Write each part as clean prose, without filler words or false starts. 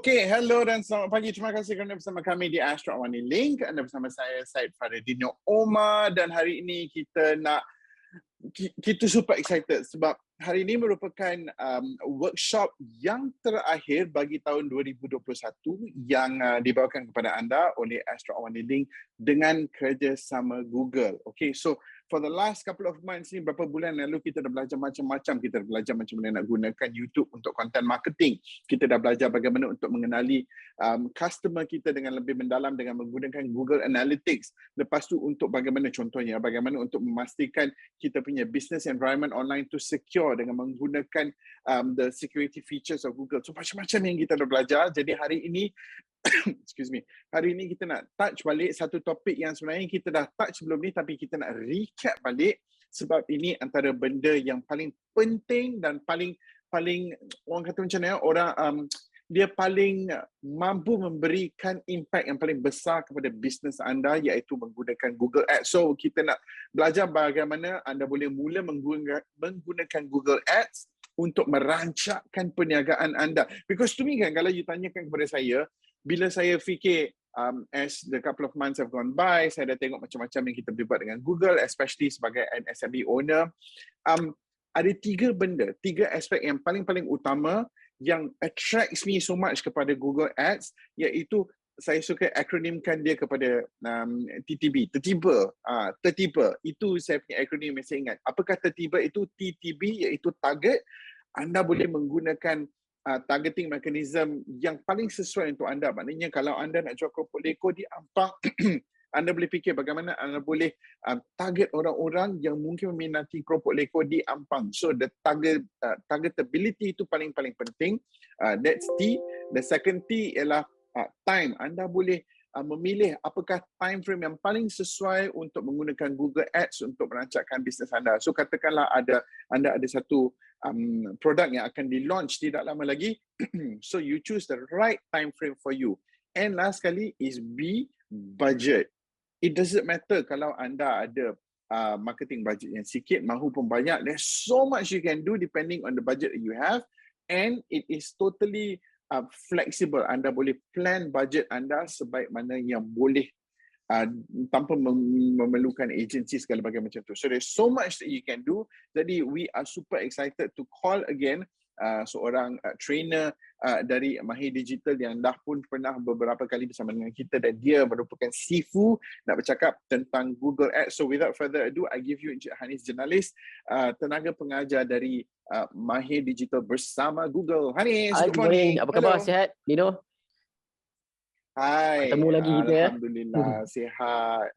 Okey, hello dan selamat pagi. Terima kasih kerana bersama kami di Astro Awani Link. Anda bersama saya, Syed Faridino Omar, dan hari ini kita super excited sebab hari ini merupakan workshop yang terakhir bagi tahun 2021 yang dibawakan kepada anda oleh Astro Awani Link dengan kerjasama Google. Okay, so for the last couple of months ni, beberapa bulan lalu kita dah belajar macam-macam. Kita dah belajar macam mana nak gunakan YouTube untuk content marketing. Kita dah belajar bagaimana untuk mengenali customer kita dengan lebih mendalam dengan menggunakan Google Analytics. Lepas tu untuk bagaimana contohnya, bagaimana untuk memastikan kita punya business environment online tu secure dengan menggunakan the security features of Google. So macam-macam yang kita dah belajar. Jadi hari ini excuse me. Hari ini kita nak touch balik satu topik yang sebenarnya kita dah touch sebelum ni, tapi kita nak recap balik sebab ini antara benda yang paling penting dan paling orang kata macam mana, orang dia paling mampu memberikan impact yang paling besar kepada bisnes anda, iaitu menggunakan Google Ads. So kita nak belajar bagaimana anda boleh mula menggunakan Google Ads untuk merancangkan perniagaan anda. Because to me kan, kalau you tanyakan kepada saya, bila saya fikir as the couple of months have gone by, saya dah tengok macam-macam yang kita boleh buat dengan Google, especially sebagai an SME owner. Ada tiga aspek yang paling terutama yang attracts me so much kepada Google Ads, iaitu saya suka akronimkan dia kepada TTB, tertiba. Itu saya punya akronim yang saya ingat. Apakah tertiba itu? TTB iaitu target. Anda boleh menggunakan targeting mechanism yang paling sesuai untuk anda. Maknanya kalau anda nak jual keropok leko di Ampang, anda boleh fikir bagaimana anda boleh target orang-orang yang mungkin meminati keropok leko di Ampang. So the targetability itu paling penting. That's T. The second T ialah time. Anda boleh memilih apakah time frame yang paling sesuai untuk menggunakan Google Ads untuk merancangkan bisnes anda. So katakanlah anda ada satu produk yang akan di-launch tidak lama lagi. So you choose the right time frame for you. And last sekali is B, budget. It doesn't matter kalau anda ada marketing budget yang sikit mahupun banyak. There's so much you can do depending on the budget that you have, and it is totally flexible. Anda boleh plan budget anda sebaik mana yang boleh tanpa memerlukan agensi segala bagai macam tu. So there's so much that you can do. Jadi we are super excited to call again seorang trainer dari Mahir Digital yang dah pun pernah beberapa kali bersama dengan kita, dan dia merupakan Sifu nak bercakap tentang Google Ads. So without further ado, I give you Encik Hanis Jurnalis, tenaga pengajar dari Mahir Digital bersama Google. Hanis, good morning. Apa khabar? Sihat, Dino? Hai. Bertemu lagi kita ya. Alhamdulillah, sihat.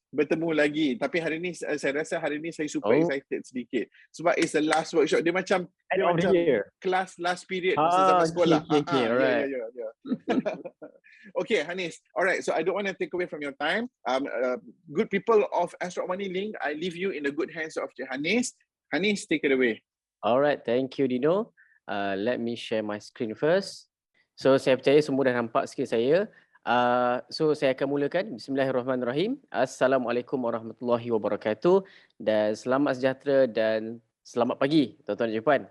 Bertemu lagi. Tapi hari ni saya rasa hari ni saya super excited sedikit. Sebab it's the last workshop. Dia macam kelas last period masa zaman sekolah. Okay, alright. Yeah. Okay, Hanis. Alright, so I don't want to take away from your time. Good people of Astro Awani Link, I leave you in the good hands of Hanis. Hanis, take it away. Alright, thank you, Dino. Let me share my screen first. So saya percaya semua dah nampak skrin saya. So saya akan mulakan. Bismillahirrahmanirrahim. Assalamualaikum warahmatullahi wabarakatuh, dan selamat sejahtera dan selamat pagi tuan-tuan dan puan.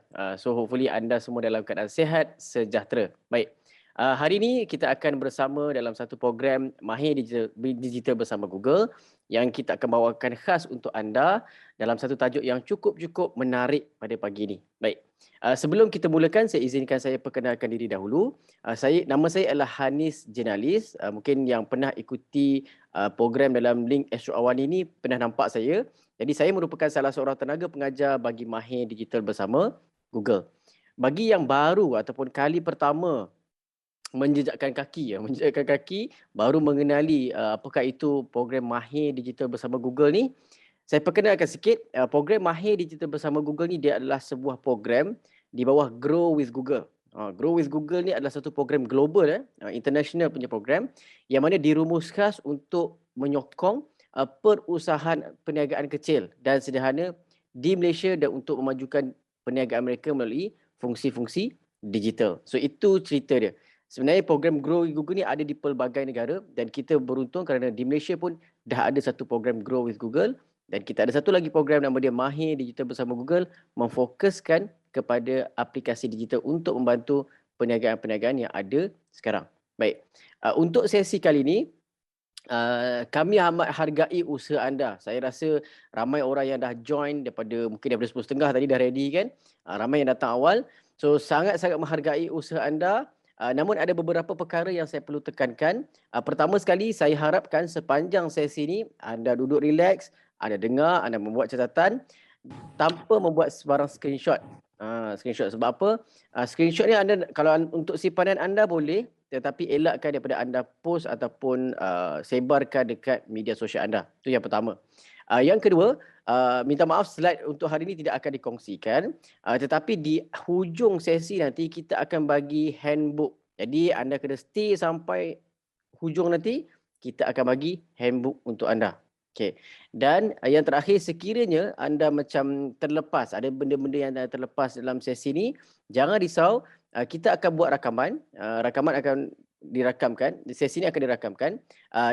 So hopefully anda semua dalam keadaan sihat, sejahtera. Baik. Hari ini kita akan bersama dalam satu program Mahir Digital bersama Google yang kita akan bawakan khas untuk anda dalam satu tajuk yang cukup menarik pada pagi ini. Baik. Sebelum kita mulakan, saya izinkan saya perkenalkan diri dahulu. Nama saya adalah Hanis Jurnalis. Mungkin yang pernah ikuti program dalam link Astro Awani ini pernah nampak saya. Jadi saya merupakan salah seorang tenaga pengajar bagi Mahir Digital bersama Google. Bagi yang baru ataupun kali pertama menjejakkan kaki baru mengenali apakah itu program Mahir Digital bersama Google ni, saya perkenalkan sikit. Program Mahir Digital bersama Google ni dia adalah sebuah program di bawah Grow with Google. Grow with Google ni adalah satu program global, international punya program yang mana dirumus khas untuk menyokong perusahaan perniagaan kecil dan sederhana di Malaysia dan untuk memajukan perniagaan mereka melalui fungsi-fungsi digital. So itu cerita dia. Sebenarnya program Grow with Google ni ada di pelbagai negara, dan kita beruntung kerana di Malaysia pun dah ada satu program Grow with Google, dan kita ada satu lagi program nama dia Mahir Digital bersama Google, memfokuskan kepada aplikasi digital untuk membantu perniagaan-perniagaan yang ada sekarang. Baik, untuk sesi kali ini, kami amat hargai usaha anda. Saya rasa ramai orang yang dah join mungkin daripada 10.30 tadi dah ready kan. Ramai yang datang awal. So sangat-sangat menghargai usaha anda. Namun ada beberapa perkara yang saya perlu tekankan. Pertama sekali, saya harapkan sepanjang sesi ini anda duduk relax, anda dengar, anda membuat catatan tanpa membuat sebarang screenshot. Screenshot sebab apa? Screenshot ni anda kalau untuk simpanan anda boleh, tetapi elakkan daripada anda post ataupun sebarkan dekat media sosial anda. Itu yang pertama. Yang kedua, minta maaf slide untuk hari ini tidak akan dikongsikan, tetapi di hujung sesi nanti kita akan bagi handbook. Jadi anda kena stay sampai hujung nanti, kita akan bagi handbook untuk anda. Okey. Dan yang terakhir, sekiranya anda macam terlepas, ada benda-benda yang anda terlepas dalam sesi ni, jangan risau, kita akan buat rakaman. Rakaman akan dirakamkan, sesi ni akan dirakamkan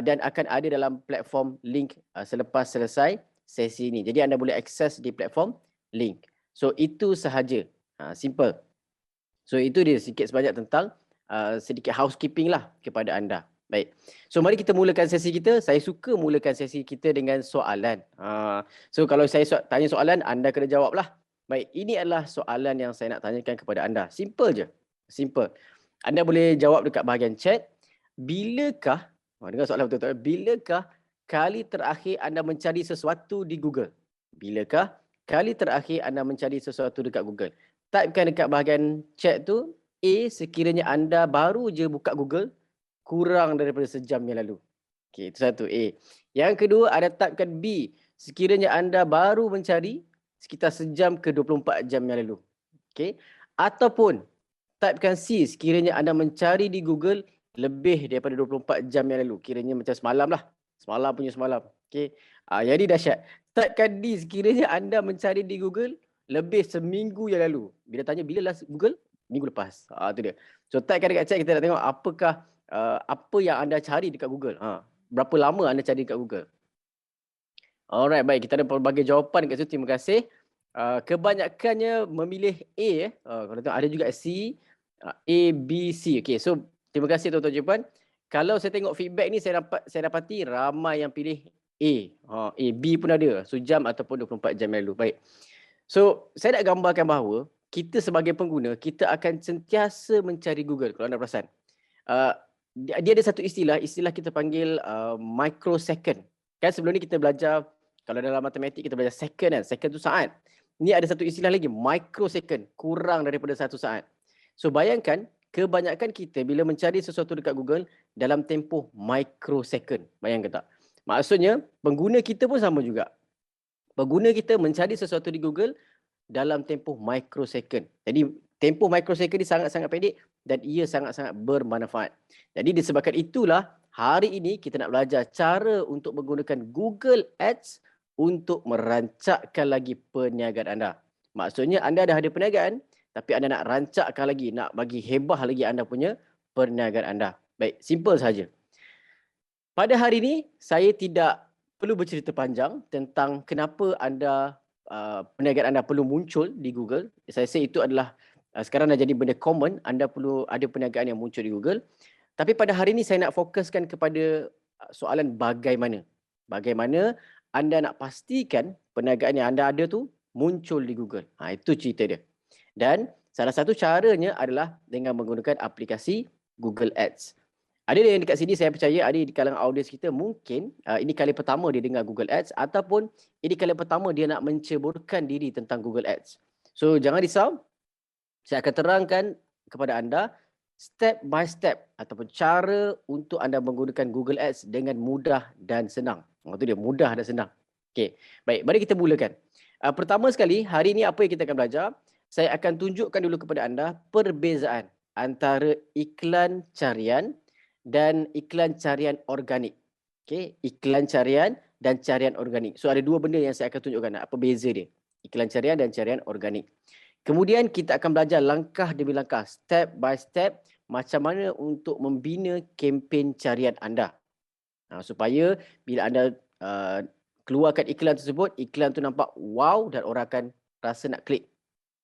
dan akan ada dalam platform link selepas selesai sesi ni. Jadi anda boleh akses di platform link. So itu sahaja. Simple. So itu dia sedikit sebanyak tentang sedikit housekeeping lah kepada anda. Baik. So mari kita mulakan sesi kita. Saya suka mulakan sesi kita dengan soalan. So kalau saya tanya soalan, anda kena jawab lah. Baik, ini adalah soalan yang saya nak tanyakan kepada anda. Simple je. Simple. Anda boleh jawab dekat bahagian chat. Bilakah, dengar soalan betul-betul, bilakah kali terakhir anda mencari sesuatu di Google? Bilakah kali terakhir anda mencari sesuatu dekat Google? Typekan dekat bahagian chat tu, A, sekiranya anda baru je buka Google kurang daripada sejam yang lalu. Okey, itu satu, A. Yang kedua, ada typekan B, sekiranya anda baru mencari sekitar sejam ke 24 jam yang lalu. Okey. Ataupun typekan C, sekiranya anda mencari di Google lebih daripada 24 jam yang lalu. Kiranya macam semalam lah. Semalam punya semalam. Okey. Jadi dahsyat. Typekan D, sekiranya anda mencari di Google lebih seminggu yang lalu. Bila tanya bila last Google? Minggu lepas. Itu dia. So typekan dekat chat, kita nak tengok apakah apa yang anda cari dekat Google. Berapa lama anda cari dekat Google. Alright, baik. Kita ada pelbagai jawapan dekat situ. Terima kasih. Kebanyakannya memilih A. Kalau tengok ada juga C, A, B, C. Okay, so terima kasih tuan-tuan Jepan. Kalau saya tengok feedback ni, saya dapati ramai yang pilih A. A, B pun ada. Sejam ataupun 24 jam yang lalu. Baik. So, saya nak gambarkan bahawa kita sebagai pengguna, kita akan sentiasa mencari Google kalau anda perasan. Dia ada satu istilah kita panggil microsecond. Kan sebelum ni kita belajar, kalau dalam matematik kita belajar second kan, second tu saat. Ni ada satu istilah lagi, microsecond, kurang daripada 1 saat. So bayangkan, kebanyakan kita bila mencari sesuatu dekat Google dalam tempoh microsecond. Bayangkan tak? Maksudnya, pengguna kita pun sama juga. Pengguna kita mencari sesuatu di Google dalam tempoh microsecond. Jadi tempoh microsecond ni sangat-sangat pendek dan ia sangat-sangat bermanfaat. Jadi disebabkan itulah hari ini kita nak belajar cara untuk menggunakan Google Ads untuk merancakkan lagi perniagaan anda. Maksudnya anda dah ada perniagaan tapi anda nak rancakkan lagi, nak bagi hebah lagi anda punya perniagaan anda. Baik, simple saja. Pada hari ini saya tidak perlu bercerita panjang tentang kenapa perniagaan anda perlu muncul di Google. Saya rasa itu adalah sekarang dah jadi benda common, anda perlu ada perniagaan yang muncul di Google. Tapi pada hari ini saya nak fokuskan kepada soalan bagaimana. Bagaimana anda nak pastikan perniagaan yang anda ada tu muncul di Google. Itu cerita dia. Dan salah satu caranya adalah dengan menggunakan aplikasi Google Ads. Ada yang dekat sini, saya percaya ada di kalangan audiens kita mungkin ini kali pertama dia dengar Google Ads ataupun ini kali pertama dia nak menceburkan diri tentang Google Ads. So jangan risau, saya akan terangkan kepada anda step by step ataupun cara untuk anda menggunakan Google Ads dengan mudah dan senang. Itu dia, mudah dan senang. Okey, baik, mari kita mulakan. Pertama sekali, hari ini apa yang kita akan belajar? Saya akan tunjukkan dulu kepada anda perbezaan antara iklan carian dan iklan carian organik. Okey, iklan carian dan carian organik. So ada dua benda yang saya akan tunjukkan apa beza dia. Iklan carian dan carian organik. Kemudian kita akan belajar langkah demi langkah, step by step macam mana untuk membina kempen carian anda. Supaya bila anda keluarkan iklan tersebut, iklan tu nampak wow dan orang akan rasa nak klik.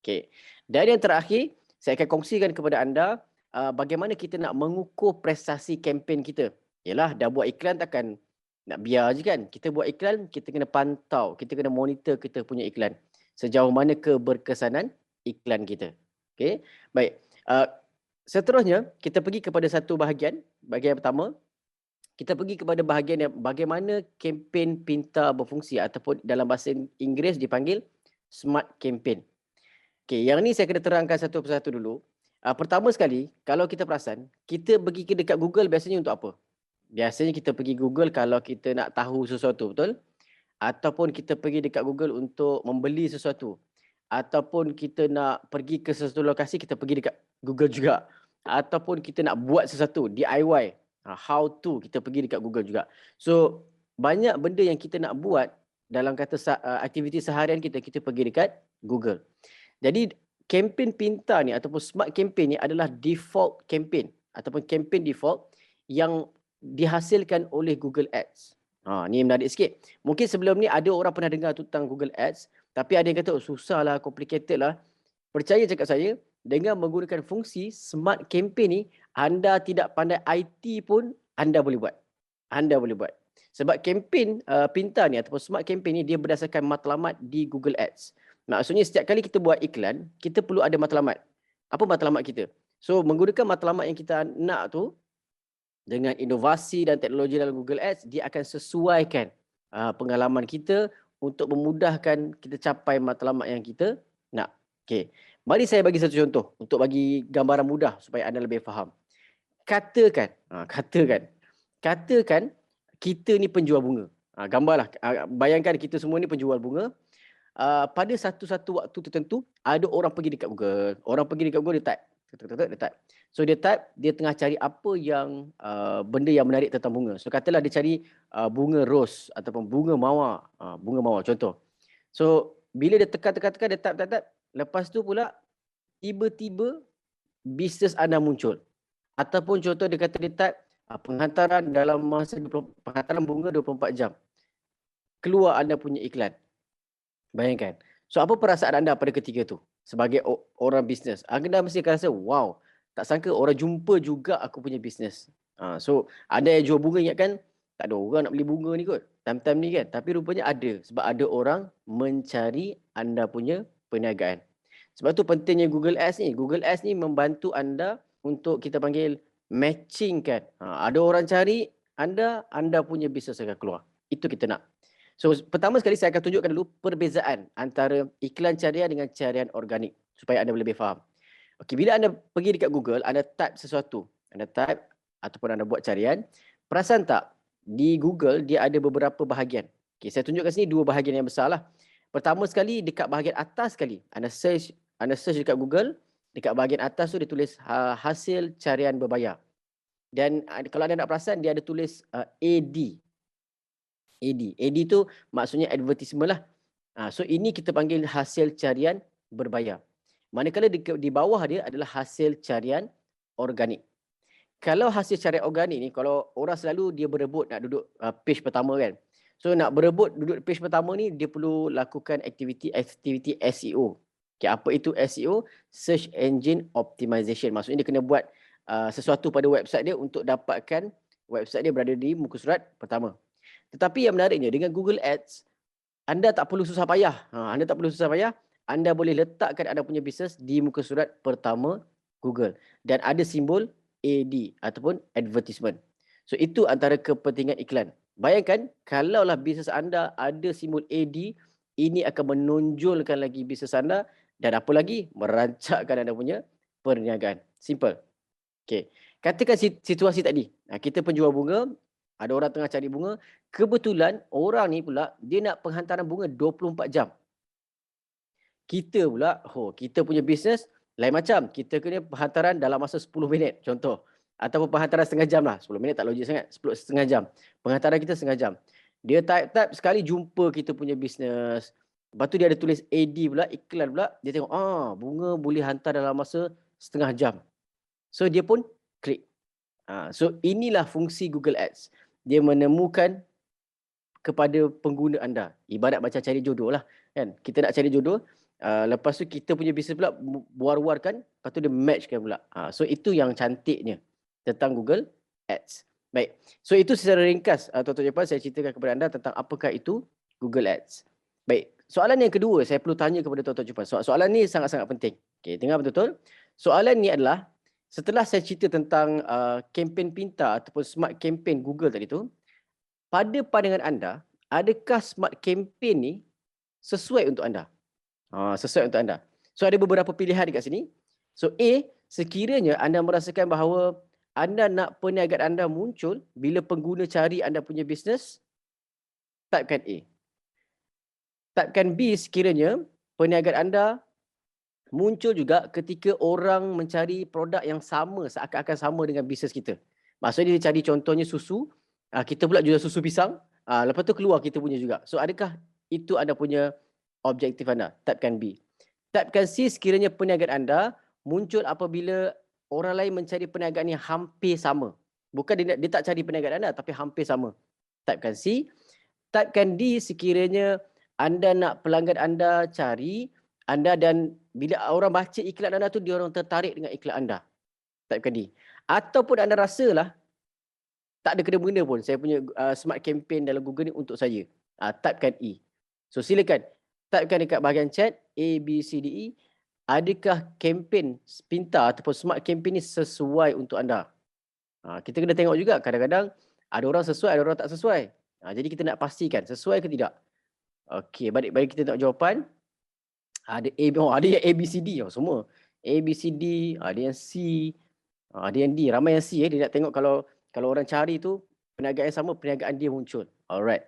Okey. Dan yang terakhir, saya akan kongsikan kepada anda bagaimana kita nak mengukur prestasi kempen kita. Yalah, dah buat iklan takkan nak biar je kan. Kita buat iklan, kita kena pantau, kita kena monitor kita punya iklan. Sejauh mana keberkesanan iklan kita. Okey, baik. Seterusnya, kita pergi kepada satu bahagian pertama. Kita pergi kepada bahagian yang bagaimana kempen pintar berfungsi ataupun dalam bahasa Inggeris dipanggil smart campaign. Okey, yang ni saya kena terangkan satu persatu dulu. Pertama sekali, kalau kita perasan, kita pergi ke dekat Google biasanya untuk apa? Biasanya kita pergi Google kalau kita nak tahu sesuatu, betul? Ataupun kita pergi dekat Google untuk membeli sesuatu. Ataupun kita nak pergi ke sesuatu lokasi, kita pergi dekat Google juga. Ataupun kita nak buat sesuatu, DIY, how to, kita pergi dekat Google juga. So, banyak benda yang kita nak buat dalam kata aktiviti seharian kita, kita pergi dekat Google. Jadi, kempen pintar ni ataupun smart campaign ni adalah default campaign ataupun campaign default yang dihasilkan oleh Google Ads. Ni menarik sikit. Mungkin sebelum ni ada orang pernah dengar tentang Google Ads, tapi ada yang kata susah lah, complicated lah. Percaya cakap saya, dengan menggunakan fungsi smart campaign ni, anda tidak pandai IT pun anda boleh buat. Anda boleh buat. Sebab campaign pintar ni ataupun smart campaign ni dia berdasarkan matlamat di Google Ads. Maksudnya setiap kali kita buat iklan, kita perlu ada matlamat. Apa matlamat kita? So menggunakan matlamat yang kita nak tu, dengan inovasi dan teknologi dalam Google Ads, dia akan sesuaikan pengalaman kita untuk memudahkan kita capai matlamat yang kita nak. Okey. Mari saya bagi satu contoh untuk bagi gambaran mudah supaya anda lebih faham. Katakan kita ni penjual bunga. Gambarlah, bayangkan kita semua ni penjual bunga. Pada satu waktu tertentu, ada orang pergi dekat Google. Dia type. So dia type, dia tengah cari apa yang benda yang menarik tentang bunga. So katalah dia cari bunga rose ataupun bunga mawar. Bunga mawar contoh. So bila dia tekan, dia type. Lepas tu pula tiba-tiba bisnes anda muncul. Ataupun contoh dia kata dia type penghantaran dalam masa penghantaran bunga 24 jam. Keluar anda punya iklan. Bayangkan. So apa perasaan anda pada ketika tu sebagai orang bisnes? Anda mesti akan rasa, wow, tak sangka orang jumpa juga aku punya bisnes. So ada yang jual bunga, ingatkan tak ada orang nak beli bunga ni kot. Time-time ni kan. Tapi rupanya ada. Sebab ada orang mencari anda punya perniagaan. Sebab tu pentingnya Google Ads ni. Google Ads ni membantu anda untuk kita panggil matching kan. Ada orang cari anda punya bisnes akan keluar. Itu kita nak. So pertama sekali saya akan tunjukkan dulu perbezaan antara iklan carian dengan carian organik supaya anda lebih faham. Okey, bila anda pergi dekat Google, anda type sesuatu. Anda type ataupun anda buat carian. Perasan tak? Di Google dia ada beberapa bahagian. Okey, saya tunjukkan sini dua bahagian yang besar lah. Pertama sekali dekat bahagian atas sekali. Anda search dekat Google, dekat bahagian atas tu dia tulis hasil carian berbayar. Dan kalau anda nak perasan dia ada tulis AD. AD tu maksudnya advertisement lah. So ini kita panggil hasil carian berbayar. Manakala di bawah dia adalah hasil carian organik. Kalau hasil carian organik ni, kalau orang selalu dia berebut nak duduk page pertama kan. So nak berebut duduk page pertama ni, dia perlu lakukan aktiviti SEO. Okay, apa itu SEO? Search Engine Optimization. Maksudnya dia kena buat sesuatu pada website dia untuk dapatkan website dia berada di muka surat pertama. Tetapi yang menariknya dengan Google Ads, anda tak perlu susah payah. Anda boleh letakkan anda punya bisnes di muka surat pertama Google. Dan ada simbol AD ataupun advertisement. So itu antara kepentingan iklan. Bayangkan kalaulah bisnes anda ada simbol AD, ini akan menonjolkan lagi bisnes anda dan apa lagi? Merancakkan anda punya perniagaan. Simple. Okay. Katakan situasi tadi. Kita penjual bunga, ada orang tengah cari bunga. Kebetulan orang ni pula dia nak penghantaran bunga 24 jam. Kita pula, kita punya bisnes lain macam. Kita kena penghantaran dalam masa 10 minit contoh. Ataupun penghantaran setengah jam lah. 10 minit tak logik sangat. Setengah jam. Penghantaran kita setengah jam. Dia type sekali jumpa kita punya bisnes. Lepas tu dia ada tulis AD pula, iklan pula. Dia tengok, bunga boleh hantar dalam masa setengah jam. So dia pun klik. So inilah fungsi Google Ads. Dia menemukan kepada pengguna anda. Ibarat macam cari jodoh lah. Kan? Kita nak cari jodoh. Lepas tu kita punya bisnes pula war-warkan, lepas tu dia matchkan pula. So itu yang cantiknya tentang Google Ads. Baik. So itu secara ringkas tuan-tuan Jepan saya ceritakan kepada anda tentang apakah itu Google Ads. Baik. Soalan yang kedua saya perlu tanya kepada tuan-tuan Jepan. Soalan ni sangat-sangat penting. Okey, dengar betul-betul. Soalan ni adalah setelah saya cerita tentang kempen pintar ataupun smart campaign Google tadi tu, pada pandangan anda, adakah smart campaign ni sesuai untuk anda? Sesuai untuk anda. So ada beberapa pilihan dekat sini. So A, sekiranya anda merasakan bahawa anda nak perniagaan anda muncul bila pengguna cari anda punya bisnes, typekan A. Typekan B sekiranya perniagaan anda muncul juga ketika orang mencari produk yang sama, seakan-akan sama dengan bisnes kita. Maksudnya dia cari contohnya susu, kita pula jual susu pisang, lepas tu keluar kita punya juga. So adakah itu anda punya objektif anda? Typekan B. Typekan C sekiranya perniagaan anda muncul apabila orang lain mencari perniagaan yang hampir sama. Bukan dia tak cari perniagaan anda tapi hampir sama. Typekan C. Typekan D sekiranya anda nak pelanggan anda cari anda dan bila orang baca iklan anda tu dia orang tertarik dengan iklan anda. Typekan D. Ataupun anda rasalah tak ada kena-mengena pun saya punya smart campaign dalam Google ni untuk saya. Typekan E. So silakan typekan dekat bahagian chat A, B, C, D, E. Adakah kempen pintar ataupun smart campaign ni sesuai untuk anda? Kita kena tengok juga kadang-kadang ada orang sesuai, ada orang tak sesuai. Jadi kita nak pastikan sesuai ke tidak. Okey, balik kita tengok jawapan. Ada ada yang A, B, C, D semua. A, B, C, D, ada yang C, ada yang D. Ramai yang C dia nak tengok kalau orang cari tu perniagaan yang sama, perniagaan dia muncul. Alright.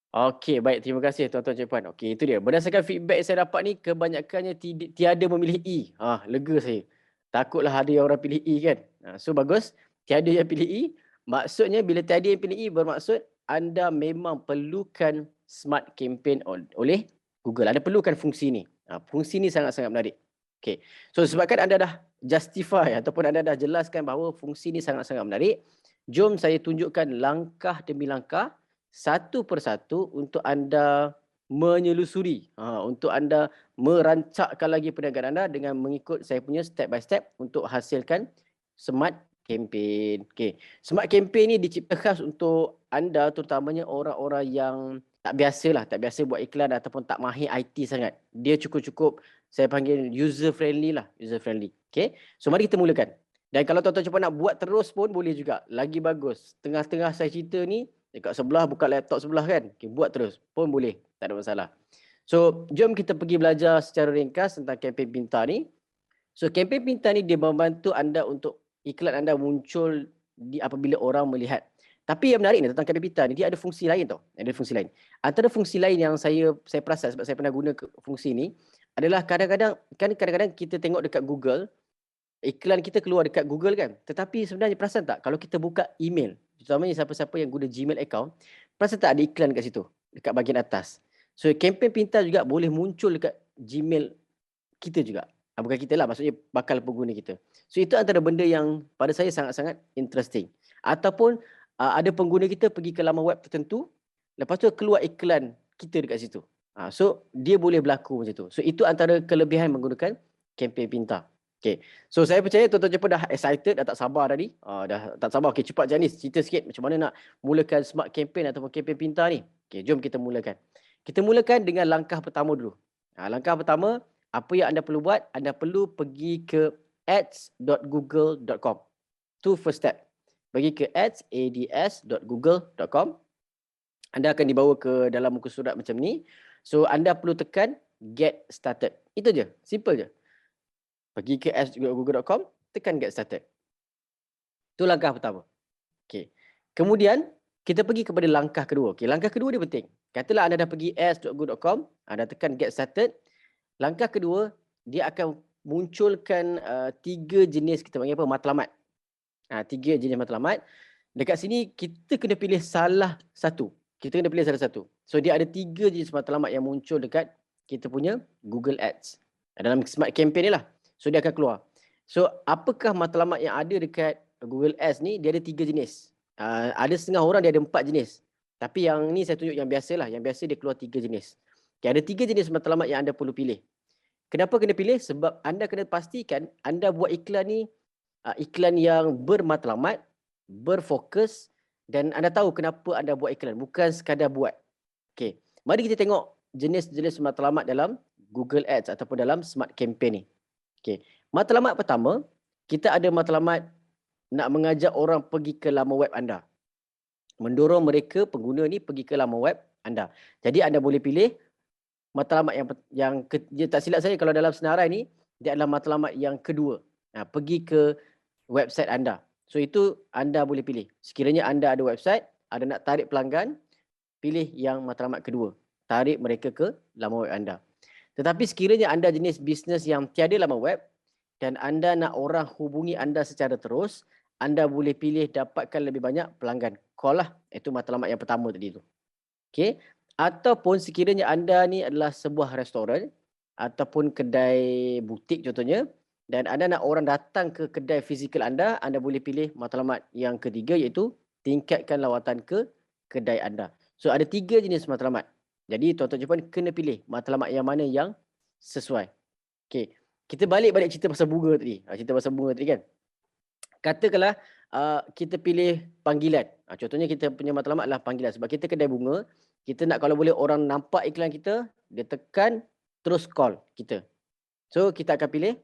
Okey, baik. Terima kasih tuan-tuan Cik Puan. Okey, itu dia. Berdasarkan feedback yang saya dapat ni, kebanyakannya tiada memilih E. Lega saya. Takutlah ada yang orang pilih E kan. So bagus. Tiada yang pilih E. Maksudnya bila tiada yang pilih E bermaksud anda memang perlukan smart campaign oleh Google. Anda perlukan fungsi ni. Fungsi ni sangat-sangat menarik. Okey. So sebabkan anda dah justify ataupun anda dah jelaskan bahawa fungsi ni sangat-sangat menarik, jom saya tunjukkan langkah demi langkah satu persatu untuk anda menyelusuri, untuk anda merancakkan lagi perniagaan anda dengan mengikut saya punya step by step untuk hasilkan smart campaign. Okay. Smart campaign ni dicipta khas untuk anda terutamanya orang-orang yang tak biasa buat iklan ataupun tak mahir IT sangat. Dia cukup-cukup saya panggil user friendly lah, user friendly. Okay. So mari kita mulakan. Dan kalau tuan-tuan cuba nak buat terus pun boleh juga. Lagi bagus. Tengah-tengah saya cerita ni, dekat sebelah buka laptop sebelah kan. Okay, buat terus pun boleh. Tak ada masalah. So, jom kita pergi belajar secara ringkas tentang kempen pintar ni. So, kempen pintar ni dia membantu anda untuk iklan anda muncul apabila orang melihat. Tapi yang menarik ni tentang kempen pintar ni, dia ada fungsi lain tau. Ada fungsi lain. Antara fungsi lain yang saya perasan sebab saya pernah guna fungsi ni adalah kadang-kadang kita tengok dekat Google, iklan kita keluar dekat Google kan. Tetapi sebenarnya perasan tak kalau kita buka email, terutamanya siapa-siapa yang guna Gmail account, perasan tak ada iklan kat situ, dekat bahagian atas. So kempen pintar juga boleh muncul dekat Gmail kita juga. Bukan kita lah, maksudnya bakal pengguna kita. So itu antara benda yang pada saya sangat-sangat interesting. Ataupun ada pengguna kita pergi ke laman web tertentu, lepas tu keluar iklan kita dekat situ. So dia boleh berlaku macam tu. So itu antara kelebihan menggunakan kempen pintar. Okay. So saya percaya tuan-tuan Jepun dah excited, dah tak sabar tadi. Dah tak sabar. Okay, cepat Janice cerita sikit macam mana nak mulakan smart campaign ataupun kempen pintar ni. Okay, jom kita mulakan. Kita mulakan dengan langkah pertama dulu. Langkah pertama, apa yang anda perlu buat? Anda perlu pergi ke ads.google.com. Itu first step. Pergi ke ads.google.com. Anda akan dibawa ke dalam muka surat macam ni. So anda perlu tekan get started. Itu je, simple je. Pergi ke ads.google.com, tekan get started. Itu langkah pertama. Okay. Kemudian, kita pergi kepada langkah kedua. Okay, langkah kedua dia penting. Katalah anda dah pergi ads.google.com, anda tekan get started. Langkah kedua, dia akan munculkan 3 jenis kita panggil apa? Matlamat. 3 jenis matlamat. Dekat sini, kita kena pilih salah satu. So, dia ada 3 jenis matlamat yang muncul dekat kita punya Google Ads. Dalam smart campaign ni lah. So dia akan keluar. So apakah matlamat yang ada dekat Google Ads ni? Dia ada 3 jenis. Ada setengah orang dia ada 4 jenis. Tapi yang ni saya tunjuk yang biasa lah. Yang biasa dia keluar 3 jenis. Okay, ada 3 jenis matlamat yang anda perlu pilih. Kenapa kena pilih? Sebab anda kena pastikan anda buat iklan ni iklan yang bermatlamat, berfokus dan anda tahu kenapa anda buat iklan, bukan sekadar buat. Okey, mari kita tengok jenis-jenis matlamat dalam Google Ads ataupun dalam Smart Campaign ni. Okey, matlamat pertama, kita ada matlamat nak mengajak orang pergi ke laman web anda. Mendorong mereka pengguna ni pergi ke laman web anda. Jadi anda boleh pilih matlamat yang dia tak silap saya kalau dalam senarai ni dia adalah matlamat yang kedua. Pergi ke website anda. So itu anda boleh pilih. Sekiranya anda ada website, ada nak tarik pelanggan, pilih yang matlamat kedua. Tarik mereka ke laman web anda. Tetapi sekiranya anda jenis bisnes yang tiada laman web dan anda nak orang hubungi anda secara terus, anda boleh pilih dapatkan lebih banyak pelanggan. Call lah. Itu matlamat yang pertama tadi tu. Okey. Ataupun sekiranya anda ni adalah sebuah restoran ataupun kedai butik contohnya dan anda nak orang datang ke kedai fizikal anda boleh pilih matlamat yang ketiga iaitu tingkatkan lawatan ke kedai anda. So ada 3 jenis matlamat. Jadi tuan-tuan dan puan kena pilih matlamat yang mana yang sesuai. Okey. Kita balik cerita pasal bunga tadi. Cerita pasal bunga tadi kan. Katakanlah kita pilih panggilan. Contohnya kita punya matlamat adalah panggilan sebab kita kedai bunga. Kita nak kalau boleh orang nampak iklan kita, dia tekan terus call kita. So kita akan pilih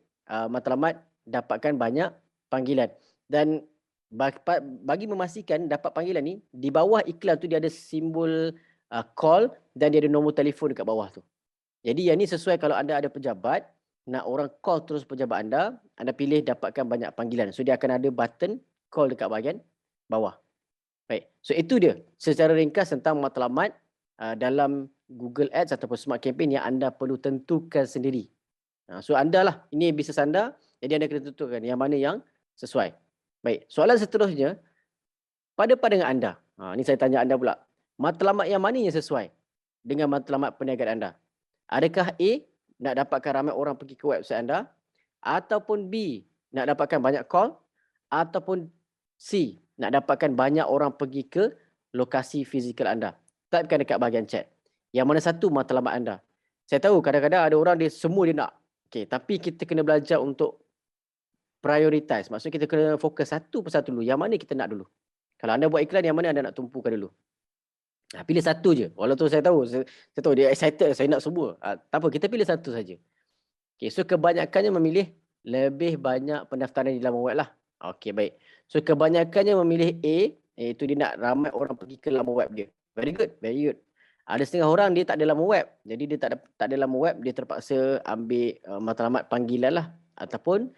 matlamat dapatkan banyak panggilan. Dan bagi memastikan dapat panggilan ni, di bawah iklan tu dia ada simbol call dan dia ada nombor telefon dekat bawah tu. Jadi yang ni sesuai kalau anda ada pejabat, nak orang call terus pejabat anda pilih dapatkan banyak panggilan. So dia akan ada button call dekat bahagian bawah. Baik. So itu dia secara ringkas tentang matlamat dalam Google Ads ataupun Smart Campaign yang anda perlu tentukan sendiri. So anda lah, ini bisnes anda, jadi anda kena tentukan yang mana yang sesuai. Baik, soalan seterusnya, pada pandangan anda, ini saya tanya anda pula, matlamat yang mana yang sesuai dengan matlamat perniagaan anda? Adakah A, nak dapatkan ramai orang pergi ke website anda, ataupun B, nak dapatkan banyak call, ataupun C, nak dapatkan banyak orang pergi ke lokasi fizikal anda? Typekan dekat bahagian chat. Yang mana satu matlamat anda? Saya tahu kadang-kadang ada orang dia semua dia nak. Okey, tapi kita kena belajar untuk prioritize. Maksudnya kita kena fokus satu persatu dulu. Yang mana kita nak dulu? Kalau anda buat iklan, yang mana anda nak tumpukan dulu? Pilih satu je. Walaupun saya tahu dia excited, saya nak semua. Tak apa, kita pilih satu saja. Okey, so kebanyakannya memilih lebih banyak pendaftaran di laman web lah. Okey, baik. So kebanyakannya memilih A, iaitu dia nak ramai orang pergi ke laman web dia. Very good, very good. Ada setengah orang dia tak ada laman web. Jadi dia tak ada laman web, dia terpaksa ambil matlamat panggilan lah. Ataupun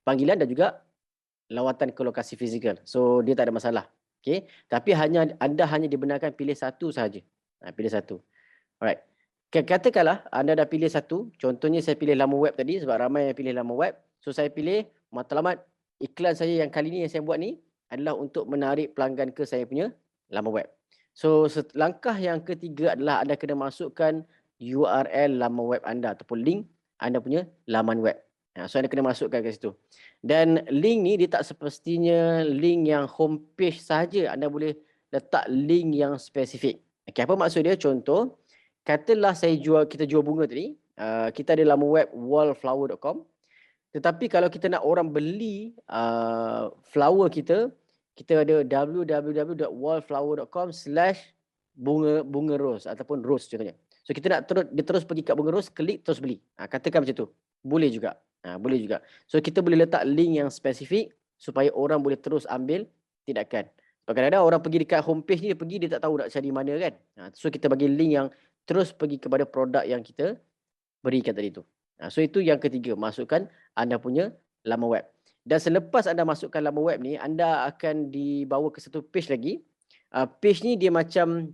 panggilan dan juga lawatan ke lokasi fizikal. So dia tak ada masalah. Okay. Tapi anda hanya dibenarkan pilih satu sahaja. Pilih satu. Alright. Katakanlah anda dah pilih satu. Contohnya saya pilih laman web tadi sebab ramai yang pilih laman web. So saya pilih matlamat iklan saya yang kali ni yang saya buat ni adalah untuk menarik pelanggan ke saya punya laman web. So langkah yang ketiga adalah anda kena masukkan URL laman web anda ataupun link anda punya laman web. So anda kena masukkan ke situ. Dan link ni dia tak semestinya link yang homepage saja. Anda boleh letak link yang spesifik. Okay, apa maksud dia? Contoh, katalah kita jual bunga tadi. Kita ada laman web wallflower.com. Tetapi kalau kita nak orang beli flower kita ada www.wallflower.com/bunga rose ataupun rose contohnya. So kita nak dia terus pergi kat bunga rose, klik terus beli. Katakan macam tu. Boleh juga. Boleh juga. So kita boleh letak link yang spesifik supaya orang boleh terus ambil tindakan. Sebab kadang-kadang orang pergi dekat homepage ni, dia tak tahu nak cari mana kan. So kita bagi link yang terus pergi kepada produk yang kita berikan tadi tu. So itu yang ketiga, masukkan anda punya laman web. Dan selepas anda masukkan laman web ni, anda akan dibawa ke satu page lagi. Page ni dia macam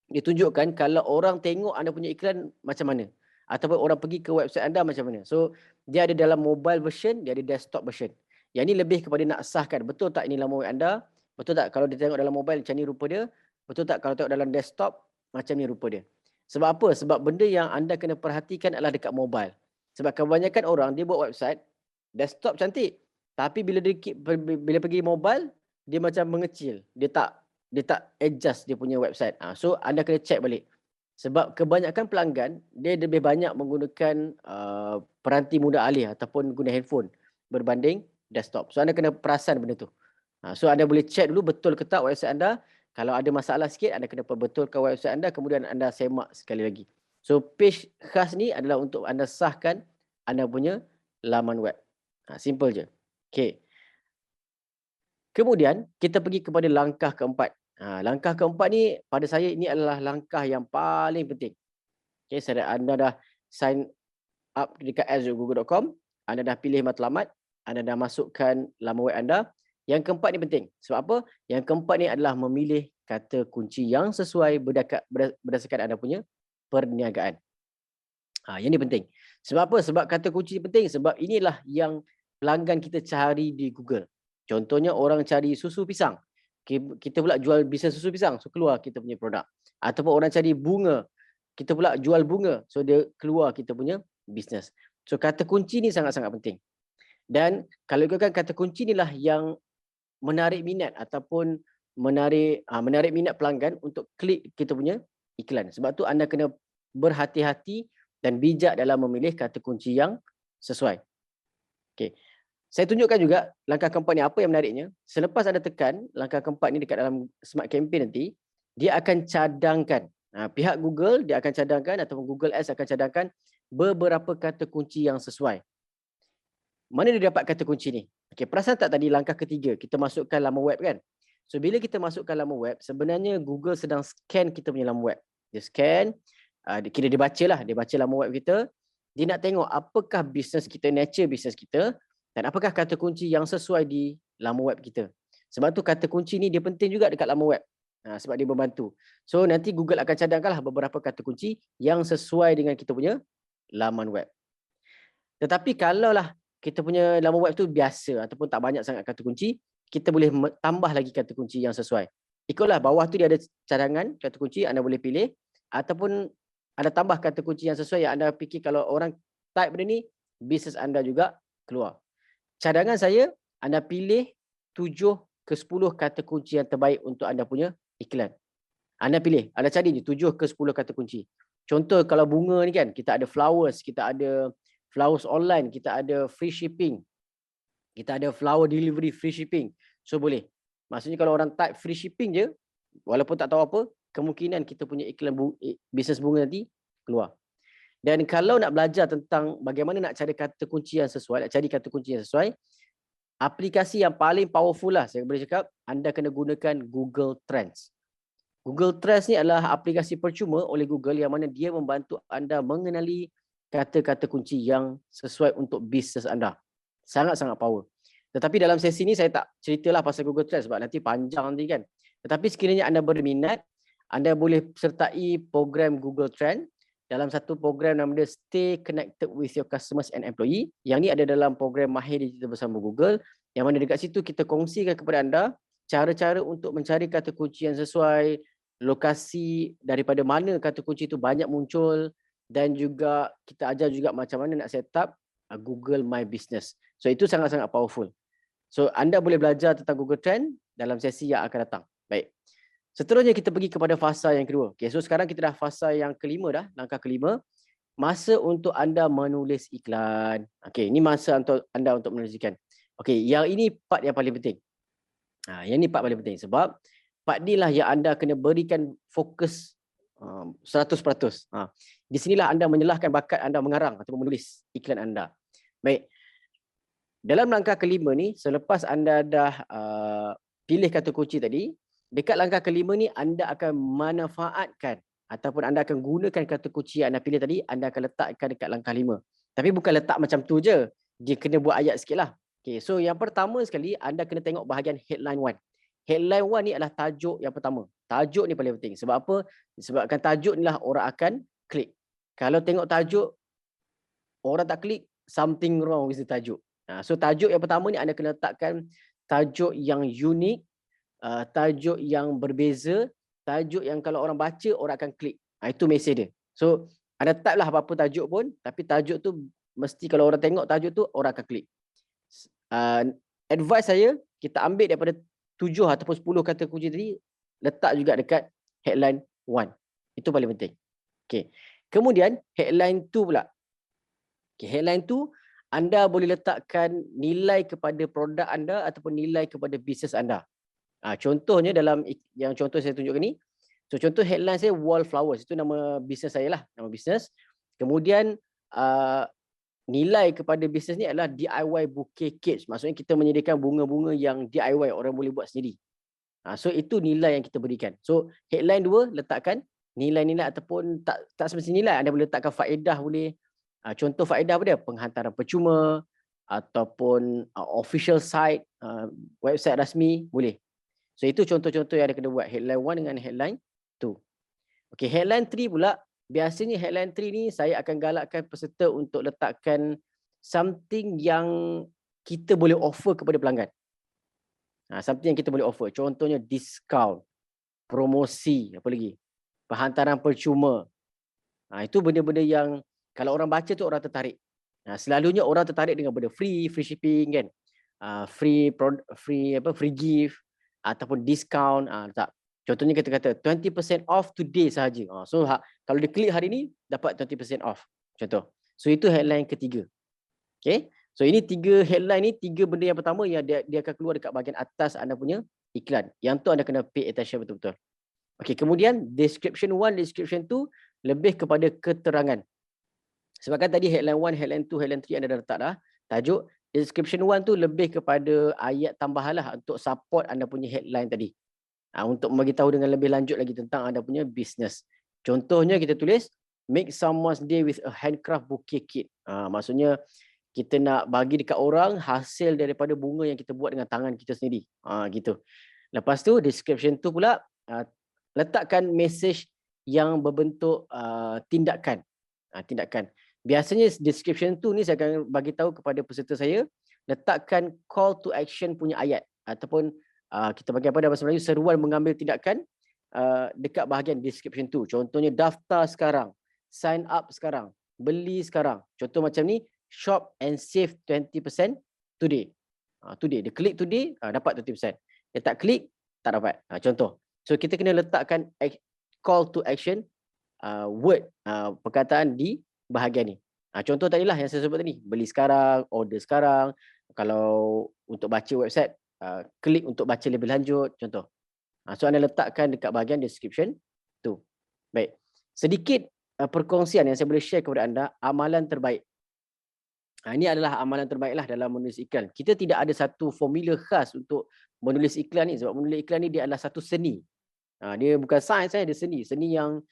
ditunjukkan kalau orang tengok anda punya iklan macam mana. Ataupun orang pergi ke website anda macam mana. So dia ada dalam mobile version, dia ada desktop version. Yang ni lebih kepada nak sahkan, betul tak ini laman web anda? Betul tak kalau dia tengok dalam mobile macam ni rupa dia? Betul tak kalau tengok dalam desktop macam ni rupa dia? Sebab apa? Sebab benda yang anda kena perhatikan adalah dekat mobile. Sebab kebanyakan orang dia buat website, desktop cantik. Tapi bila pergi mobile, dia macam mengecil. Dia tak adjust dia punya website. So anda kena check balik. Sebab kebanyakan pelanggan dia lebih banyak menggunakan peranti mudah alih ataupun guna handphone berbanding desktop. So anda kena perasan benda tu. So anda boleh check dulu betul ke tak website anda. Kalau ada masalah sikit, anda kena perbetulkan website anda, kemudian anda semak sekali lagi. So page khas ni adalah untuk anda sahkan anda punya laman web. Simple je. Okay. Kemudian kita pergi kepada langkah keempat. Langkah keempat ni pada saya ini adalah langkah yang paling penting. Okay, anda dah sign up dekat ads.google.com, anda dah pilih matlamat, anda dah masukkan laman web anda. Yang keempat ni penting. Sebab apa? Yang keempat ni adalah memilih kata kunci yang sesuai berdasarkan anda punya perniagaan. Yang ni penting. Sebab apa? Sebab kata kunci ni penting. Sebab inilah yang pelanggan kita cari di Google. Contohnya orang cari susu pisang. Kita pula jual bisnes susu pisang. So keluar kita punya produk. Ataupun orang cari bunga. Kita pula jual bunga. So dia keluar kita punya bisnes. So kata kunci ni sangat-sangat penting. Dan kalau ikutkan kata kunci inilah yang menarik minat ataupun menarik minat pelanggan untuk klik kita punya iklan. Sebab tu anda kena berhati-hati dan bijak dalam memilih kata kunci yang sesuai. Okey. Saya tunjukkan juga langkah keempat ni apa yang menariknya. Selepas anda tekan langkah keempat ni dekat dalam Smart Campaign nanti, dia akan cadangkan. Pihak Google dia akan cadangkan ataupun Google Ads akan cadangkan beberapa kata kunci yang sesuai. Mana dia dapat kata kunci ni? Okey, perasan tak tadi langkah ketiga kita masukkan laman web kan? So bila kita masukkan laman web, sebenarnya Google sedang scan kita punya laman web. Dia scan, kira dia baca lah, dia baca laman web kita. Dia nak tengok apakah bisnes kita, nature bisnes kita dan apakah kata kunci yang sesuai di laman web kita. Sebab tu kata kunci ni dia penting juga dekat laman web. Sebab dia membantu. So nanti Google akan cadangkanlah beberapa kata kunci yang sesuai dengan kita punya laman web. Tetapi kalaulah kita punya laman web tu biasa ataupun tak banyak sangat kata kunci, kita boleh tambah lagi kata kunci yang sesuai. Ikutlah bawah tu dia ada cadangan kata kunci, anda boleh pilih ataupun anda tambah kata kunci yang sesuai yang anda fikir kalau orang type benda ni, bisnes anda juga keluar. Cadangan saya, anda pilih 7 ke 10 kata kunci yang terbaik untuk anda punya iklan. Anda pilih, anda cari je 7 ke 10 kata kunci. Contoh kalau bunga ni kan, kita ada flowers, kita ada flowers online, kita ada free shipping. Kita ada flower delivery free shipping. So boleh. Maksudnya kalau orang type free shipping je, walaupun tak tahu apa, kemungkinan kita punya iklan bisnes bunga nanti keluar. Dan kalau nak belajar tentang bagaimana nak cari kata kunci yang sesuai, nak cari kata kunci yang sesuai, aplikasi yang paling powerful lah saya boleh cakap, anda kena gunakan Google Trends. Google Trends ni adalah aplikasi percuma oleh Google yang mana dia membantu anda mengenali kata-kata kunci yang sesuai untuk bisnes anda. Sangat-sangat power. Tetapi dalam sesi ni saya tak ceritalah pasal Google Trends sebab nanti panjang nanti kan. Tetapi sekiranya anda berminat, anda boleh sertai program Google Trend dalam satu program nama dia Stay Connected with Your Customers and Employee. Yang ni ada dalam program Mahir Digital bersama Google. Yang mana dekat situ kita kongsikan kepada anda cara-cara untuk mencari kata kunci yang sesuai, lokasi daripada mana kata kunci itu banyak muncul dan juga kita ajar juga macam mana nak set up Google My Business. So itu sangat-sangat powerful. So anda boleh belajar tentang Google Trend dalam sesi yang akan datang. Baik. Seterusnya kita pergi kepada fasa yang kedua. Okay, so sekarang kita dah fasa yang kelima dah, langkah kelima. Masa untuk anda menulis iklan. Okay, ini masa untuk anda untuk menulis iklan. Okay, yang ini part yang paling penting. Yang ini part paling penting sebab part ni lah yang anda kena berikan fokus 100%. Di sinilah anda menyalahkan bakat anda mengarang atau menulis iklan anda. Baik. Dalam langkah kelima ni, selepas anda dah pilih kata kunci tadi, dekat langkah kelima ni anda akan manfaatkan ataupun anda akan gunakan kata kunci yang anda pilih tadi, anda akan letakkan dekat langkah 5. Tapi bukan letak macam tu je. Dia kena buat ayat sikit lah. Okay, so yang pertama sekali, anda kena tengok bahagian headline 1. Headline 1 ni adalah tajuk yang pertama. Tajuk ni paling penting. Sebab apa? Sebabkan tajuk ni lah orang akan klik. Kalau tengok tajuk, orang tak klik, something wrong with the tajuk. So tajuk yang pertama ni anda kena letakkan tajuk yang unik, tajuk yang berbeza, tajuk yang kalau orang baca, orang akan klik. Itu mesej dia. So anda type lah apa-apa tajuk pun, tapi tajuk tu mesti kalau orang tengok tajuk tu, orang akan klik. Advice saya, kita ambil daripada 7 ataupun 10 kata kunci tadi, letak juga dekat headline 1. Itu paling penting. Okey. Kemudian headline tu pula. Okay, headline tu anda boleh letakkan nilai kepada produk anda ataupun nilai kepada bisnes anda. Contohnya dalam yang contoh saya tunjukkan ni, so contoh headline saya Wallflowers, itu nama bisnes saya lah, nama bisnes. Kemudian nilai kepada bisnes ni adalah DIY bouquet kits. Maksudnya kita menyediakan bunga-bunga yang DIY, orang boleh buat sendiri. So itu nilai yang kita berikan. So headline 2 letakkan nilai-nilai ataupun tak semestinya nilai, anda boleh letakkan faedah boleh. Contoh faedah apa dia? Penghantaran percuma ataupun official site, website rasmi boleh. So itu contoh-contoh yang anda kena buat, headline 1 dengan headline 2. Okey, headline 3 pula, biasanya headline 3 ni saya akan galakkan peserta untuk letakkan something yang kita boleh offer kepada pelanggan. Something yang kita boleh offer. Contohnya diskaun, promosi, apa lagi? Penghantaran percuma. Itu benda-benda yang kalau orang baca tu orang tertarik. Selalunya orang tertarik dengan benda free shipping kan. Free gift ataupun diskaun. Tak. Contohnya kita kata 20% off today sahaja. So kalau dia klik hari ni dapat 20% off. Contoh. So itu headline ketiga. Okay. So ini 3 headline ni, 3 benda yang pertama yang dia akan keluar dekat bahagian atas anda punya iklan. Yang tu anda kena pay attention betul-betul. Okay, kemudian description 1, description 2 lebih kepada keterangan. Sebab kan tadi headline 1, headline 2, headline 3 anda dah letak dah. Tajuk description 1 tu lebih kepada ayat tambahan lah untuk support anda punya headline tadi. Untuk memberitahu dengan lebih lanjut lagi tentang anda punya business. Contohnya kita tulis make someone's day with a handcraft bouquet kit. Maksudnya kita nak bagi dekat orang hasil daripada bunga yang kita buat dengan tangan kita sendiri. Gitu. Lepas tu description tu pula letakkan message yang berbentuk tindakan. Tindakan. Biasanya description tu ni saya akan bagi tahu kepada peserta saya, letakkan call to action punya ayat ataupun kita bagi apa dalam bahasa Melayu, seruan mengambil tindakan dekat bahagian description tu. Contohnya daftar sekarang, sign up sekarang, beli sekarang. Contoh macam ni, shop and save 20% today. Today, dia klik today dapat 20%. Dia tak klik tak dapat. Contoh. So kita kena letakkan call to action word perkataan di bahagian ni. Contoh tadi lah yang saya sebut tadi, beli sekarang, order sekarang. Kalau untuk baca website, klik untuk baca lebih lanjut, contoh. So anda letakkan dekat bahagian description tu. Baik. Sedikit perkongsian yang saya boleh share kepada anda, amalan terbaik. Ini adalah amalan terbaik lah dalam menulis iklan. Kita tidak ada satu formula khas untuk menulis iklan ni, sebab menulis iklan ni dia adalah satu seni. Dia bukan sains, dia seni. Seni yang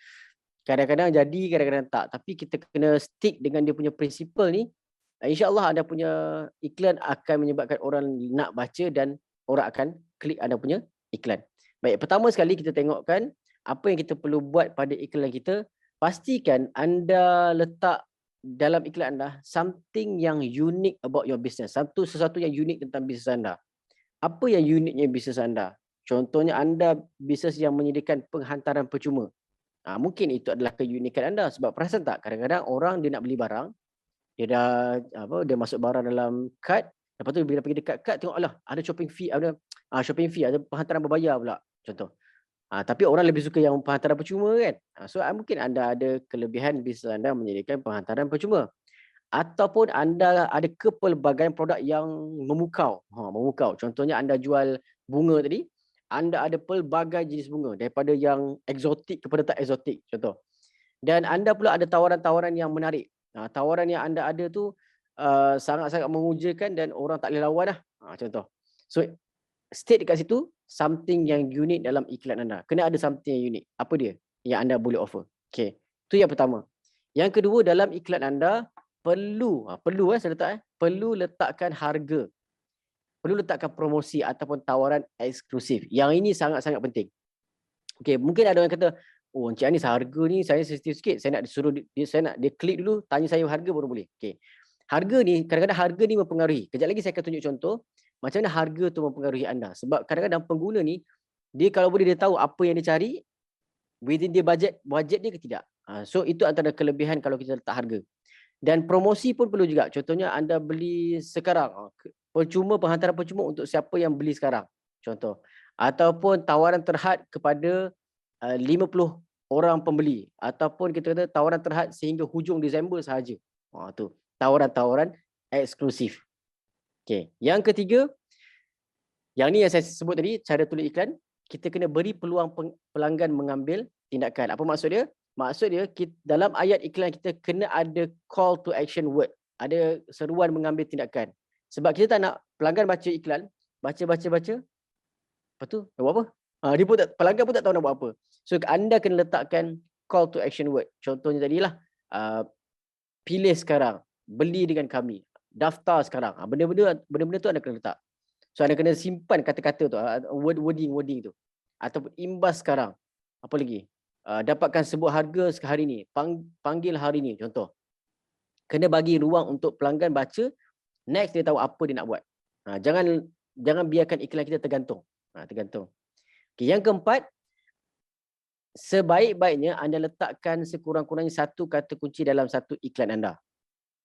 kadang-kadang jadi, kadang-kadang tak. Tapi kita kena stick dengan dia punya prinsipal ni. InsyaAllah anda punya iklan akan menyebabkan orang nak baca dan orang akan klik anda punya iklan. Baik, pertama sekali kita tengokkan apa yang kita perlu buat pada iklan kita. Pastikan anda letak dalam iklan anda something yang unique about your business. Sesuatu yang unik tentang bisnes anda. Apa yang uniknya bisnes anda? Contohnya anda bisnes yang menyediakan penghantaran percuma. Mungkin itu adalah keunikan anda. Sebab perasan tak, kadang-kadang orang dia nak beli barang, dia masuk barang dalam kad, lepas tu bila pergi dekat kad tengok alah ada shopping fee, ada penghantaran berbayar pula, contoh. Tapi orang lebih suka yang penghantaran percuma kan. So mungkin anda ada kelebihan bisnes anda menyediakan penghantaran percuma. Ataupun anda ada kepelbagaian produk yang memukau. Memukau. Contohnya anda jual bunga tadi, anda ada pelbagai jenis bunga, daripada yang eksotik kepada tak eksotik, contoh. Dan anda pula ada tawaran-tawaran yang menarik. Tawaran yang anda ada tu sangat-sangat mengujakan dan orang tak boleh lawan lah. Contoh. So state dekat situ something yang unik dalam iklan anda. Kena ada something yang unik. Apa dia yang anda boleh offer? Okay. Itu yang pertama. Yang kedua, dalam iklan anda perlu letakkan harga. Perlu letakkan promosi ataupun tawaran eksklusif. Yang ini sangat-sangat penting. Okay, mungkin ada orang kata, oh Encik Anis, harga ni saya sensitif sikit. Saya nak dia klik dulu, tanya saya harga baru boleh. Okay. Harga ni, kadang-kadang harga ni mempengaruhi. Kejap lagi saya akan tunjuk contoh macam mana harga tu mempengaruhi anda. Sebab kadang-kadang pengguna ni, dia kalau boleh dia tahu apa yang dia cari, within dia budget dia ke tidak. So itu antara kelebihan kalau kita letak harga. Dan promosi pun perlu juga. Contohnya anda beli sekarang, penghantaran percuma untuk siapa yang beli sekarang. Contoh. Ataupun tawaran terhad kepada 50 orang pembeli ataupun kita kata tawaran terhad sehingga hujung Disember sahaja. Tu tawaran-tawaran eksklusif. Okey, yang ketiga, yang ni yang saya sebut tadi, cara tulis iklan, kita kena beri peluang pelanggan mengambil tindakan. Apa maksud dia? Maksud dia dalam ayat iklan kita kena ada call to action word, ada seruan mengambil tindakan. Sebab kita tak nak pelanggan baca iklan, baca. Lepas tu nak buat apa? Dia pun pelanggan pun tak tahu nak buat apa. So anda kena letakkan call to action word. Contohnya tadilah, pilih sekarang, beli dengan kami, daftar sekarang. Benda-benda tu anda kena letak. So anda kena simpan kata-kata tu, wording tu. Ataupun imbas sekarang. Apa lagi? Dapatkan sebuah harga hari ni, panggil hari ni, contoh. Kena bagi ruang untuk pelanggan baca, next dia tahu apa dia nak buat. Jangan biarkan iklan kita tergantung. Tergantung. Okay, yang keempat, sebaik-baiknya anda letakkan sekurang-kurangnya satu kata kunci dalam satu iklan anda.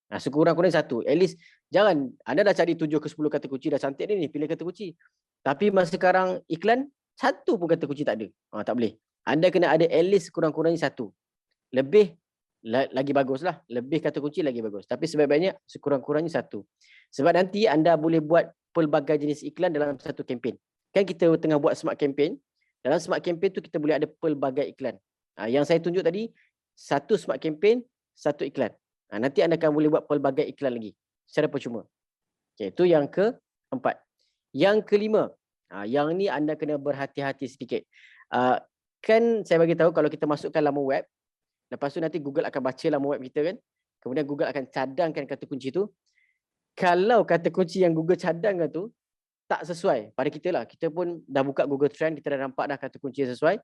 Sekurang-kurangnya satu. At least jangan anda dah cari 7 ke 10 kata kunci, dah cantik ni, pilih kata kunci. Tapi masa sekarang iklan, satu pun kata kunci tak ada. Tak boleh. Anda kena ada at least sekurang-kurangnya satu. Lebih lagi baguslah. Lebih kata kunci lagi bagus. Tapi sebaik-baiknya sekurang-kurangnya satu. Sebab nanti anda boleh buat pelbagai jenis iklan dalam satu kempen. Kan kita tengah buat smart campaign. Dalam smart campaign tu kita boleh ada pelbagai iklan. Yang saya tunjuk tadi, satu smart campaign, satu iklan. Nanti anda akan boleh buat pelbagai iklan lagi secara percuma. Okay, itu yang keempat. Yang kelima, yang ni anda kena berhati-hati sedikit. Kan saya bagi tahu kalau kita masukkan laman web, lepas tu nanti Google akan baca laman web kita kan. Kemudian Google akan cadangkan kata kunci tu. Kalau kata kunci yang Google cadangkan tu tak sesuai pada kita lah. Kita pun dah buka Google Trend, kita dah nampak dah kata kunci yang sesuai.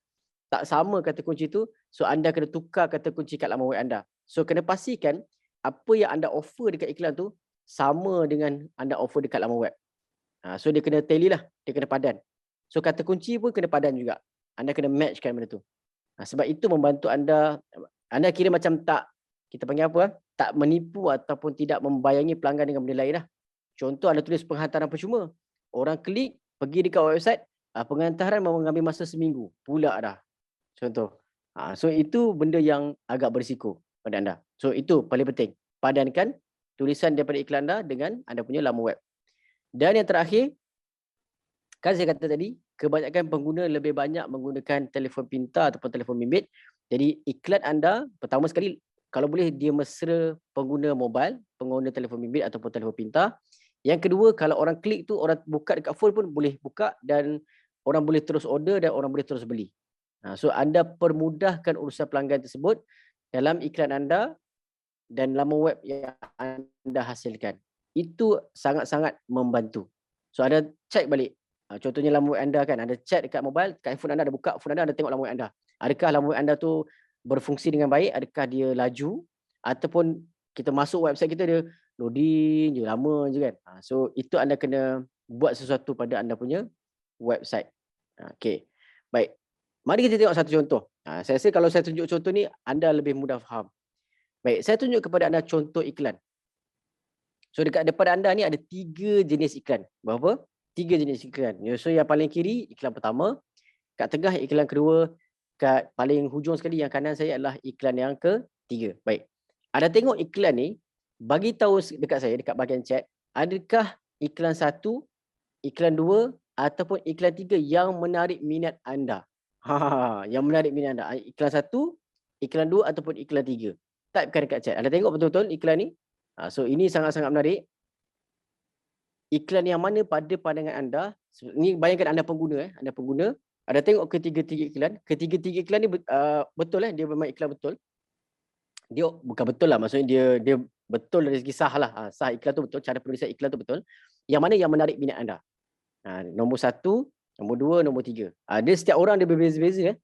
Tak sama kata kunci tu, so anda kena tukar kata kunci kat laman web anda. So kena pastikan apa yang anda offer dekat iklan tu sama dengan anda offer dekat laman web. So dia kena tally lah, dia kena padan. So kata kunci pun kena padan juga. Anda kena matchkan benda tu. Sebab itu membantu anda kira macam tak, kita panggil apa, tak menipu ataupun tidak membayangi pelanggan dengan benda lain lah. Contoh anda tulis penghantaran percuma. Orang klik, pergi dekat website, penghantaran mengambil masa seminggu. Pula dah. Contoh. So itu benda yang agak berisiko pada anda. So itu paling penting. Padankan tulisan daripada iklan anda dengan anda punya laman web. Dan yang terakhir, kan saya kata tadi, kebanyakan pengguna lebih banyak menggunakan telefon pintar ataupun telefon bimbit. Jadi iklan anda, pertama sekali, kalau boleh dia mesra pengguna mobile, pengguna telefon bimbit ataupun telefon pintar. Yang kedua, kalau orang klik tu, orang buka dekat phone pun boleh buka dan orang boleh terus order dan orang boleh terus beli. So anda permudahkan urusan pelanggan tersebut dalam iklan anda dan laman web yang anda hasilkan. Itu sangat-sangat membantu. So anda check balik. Contohnya laman web anda kan, anda check dekat mobile, dekat handphone anda ada buka phone anda tengok laman web anda. Adakah laman web anda tu berfungsi dengan baik, adakah dia laju, ataupun kita masuk website kita dia loading je, lama je kan. So itu anda kena buat sesuatu pada anda punya website. Okay, baik. Mari kita tengok satu contoh. Saya rasa kalau saya tunjuk contoh ni, anda lebih mudah faham. Baik, saya tunjuk kepada anda contoh iklan. So dekat depan anda ni ada 3 jenis iklan. Berapa? 3 jenis iklan. So yang paling kiri, iklan pertama. Kat tengah, iklan kedua. Kat paling hujung sekali yang kanan saya adalah iklan yang ketiga. Baik. Anda tengok iklan ni, bagi tahu dekat saya, dekat bahagian chat, adakah iklan 1, iklan 2 ataupun iklan 3 yang menarik minat anda? Yang menarik minat anda. Iklan 1, iklan 2 ataupun iklan 3. Typekan dekat chat. Anda tengok betul-betul iklan ni? So ini sangat-sangat menarik. Iklan yang mana pada pandangan anda, ni bayangkan anda pengguna, anda tengok ketiga-tiga iklan. Ketiga-tiga iklan ni betul dia memang iklan betul. Dia bukan betul lah, maksudnya dia betul dari segi sah lah. Sah iklan tu betul, cara penulisan iklan tu betul. Yang mana yang menarik minat anda? Nombor 1, nombor 2, nombor 3. Dia setiap orang dia berbeza-beza.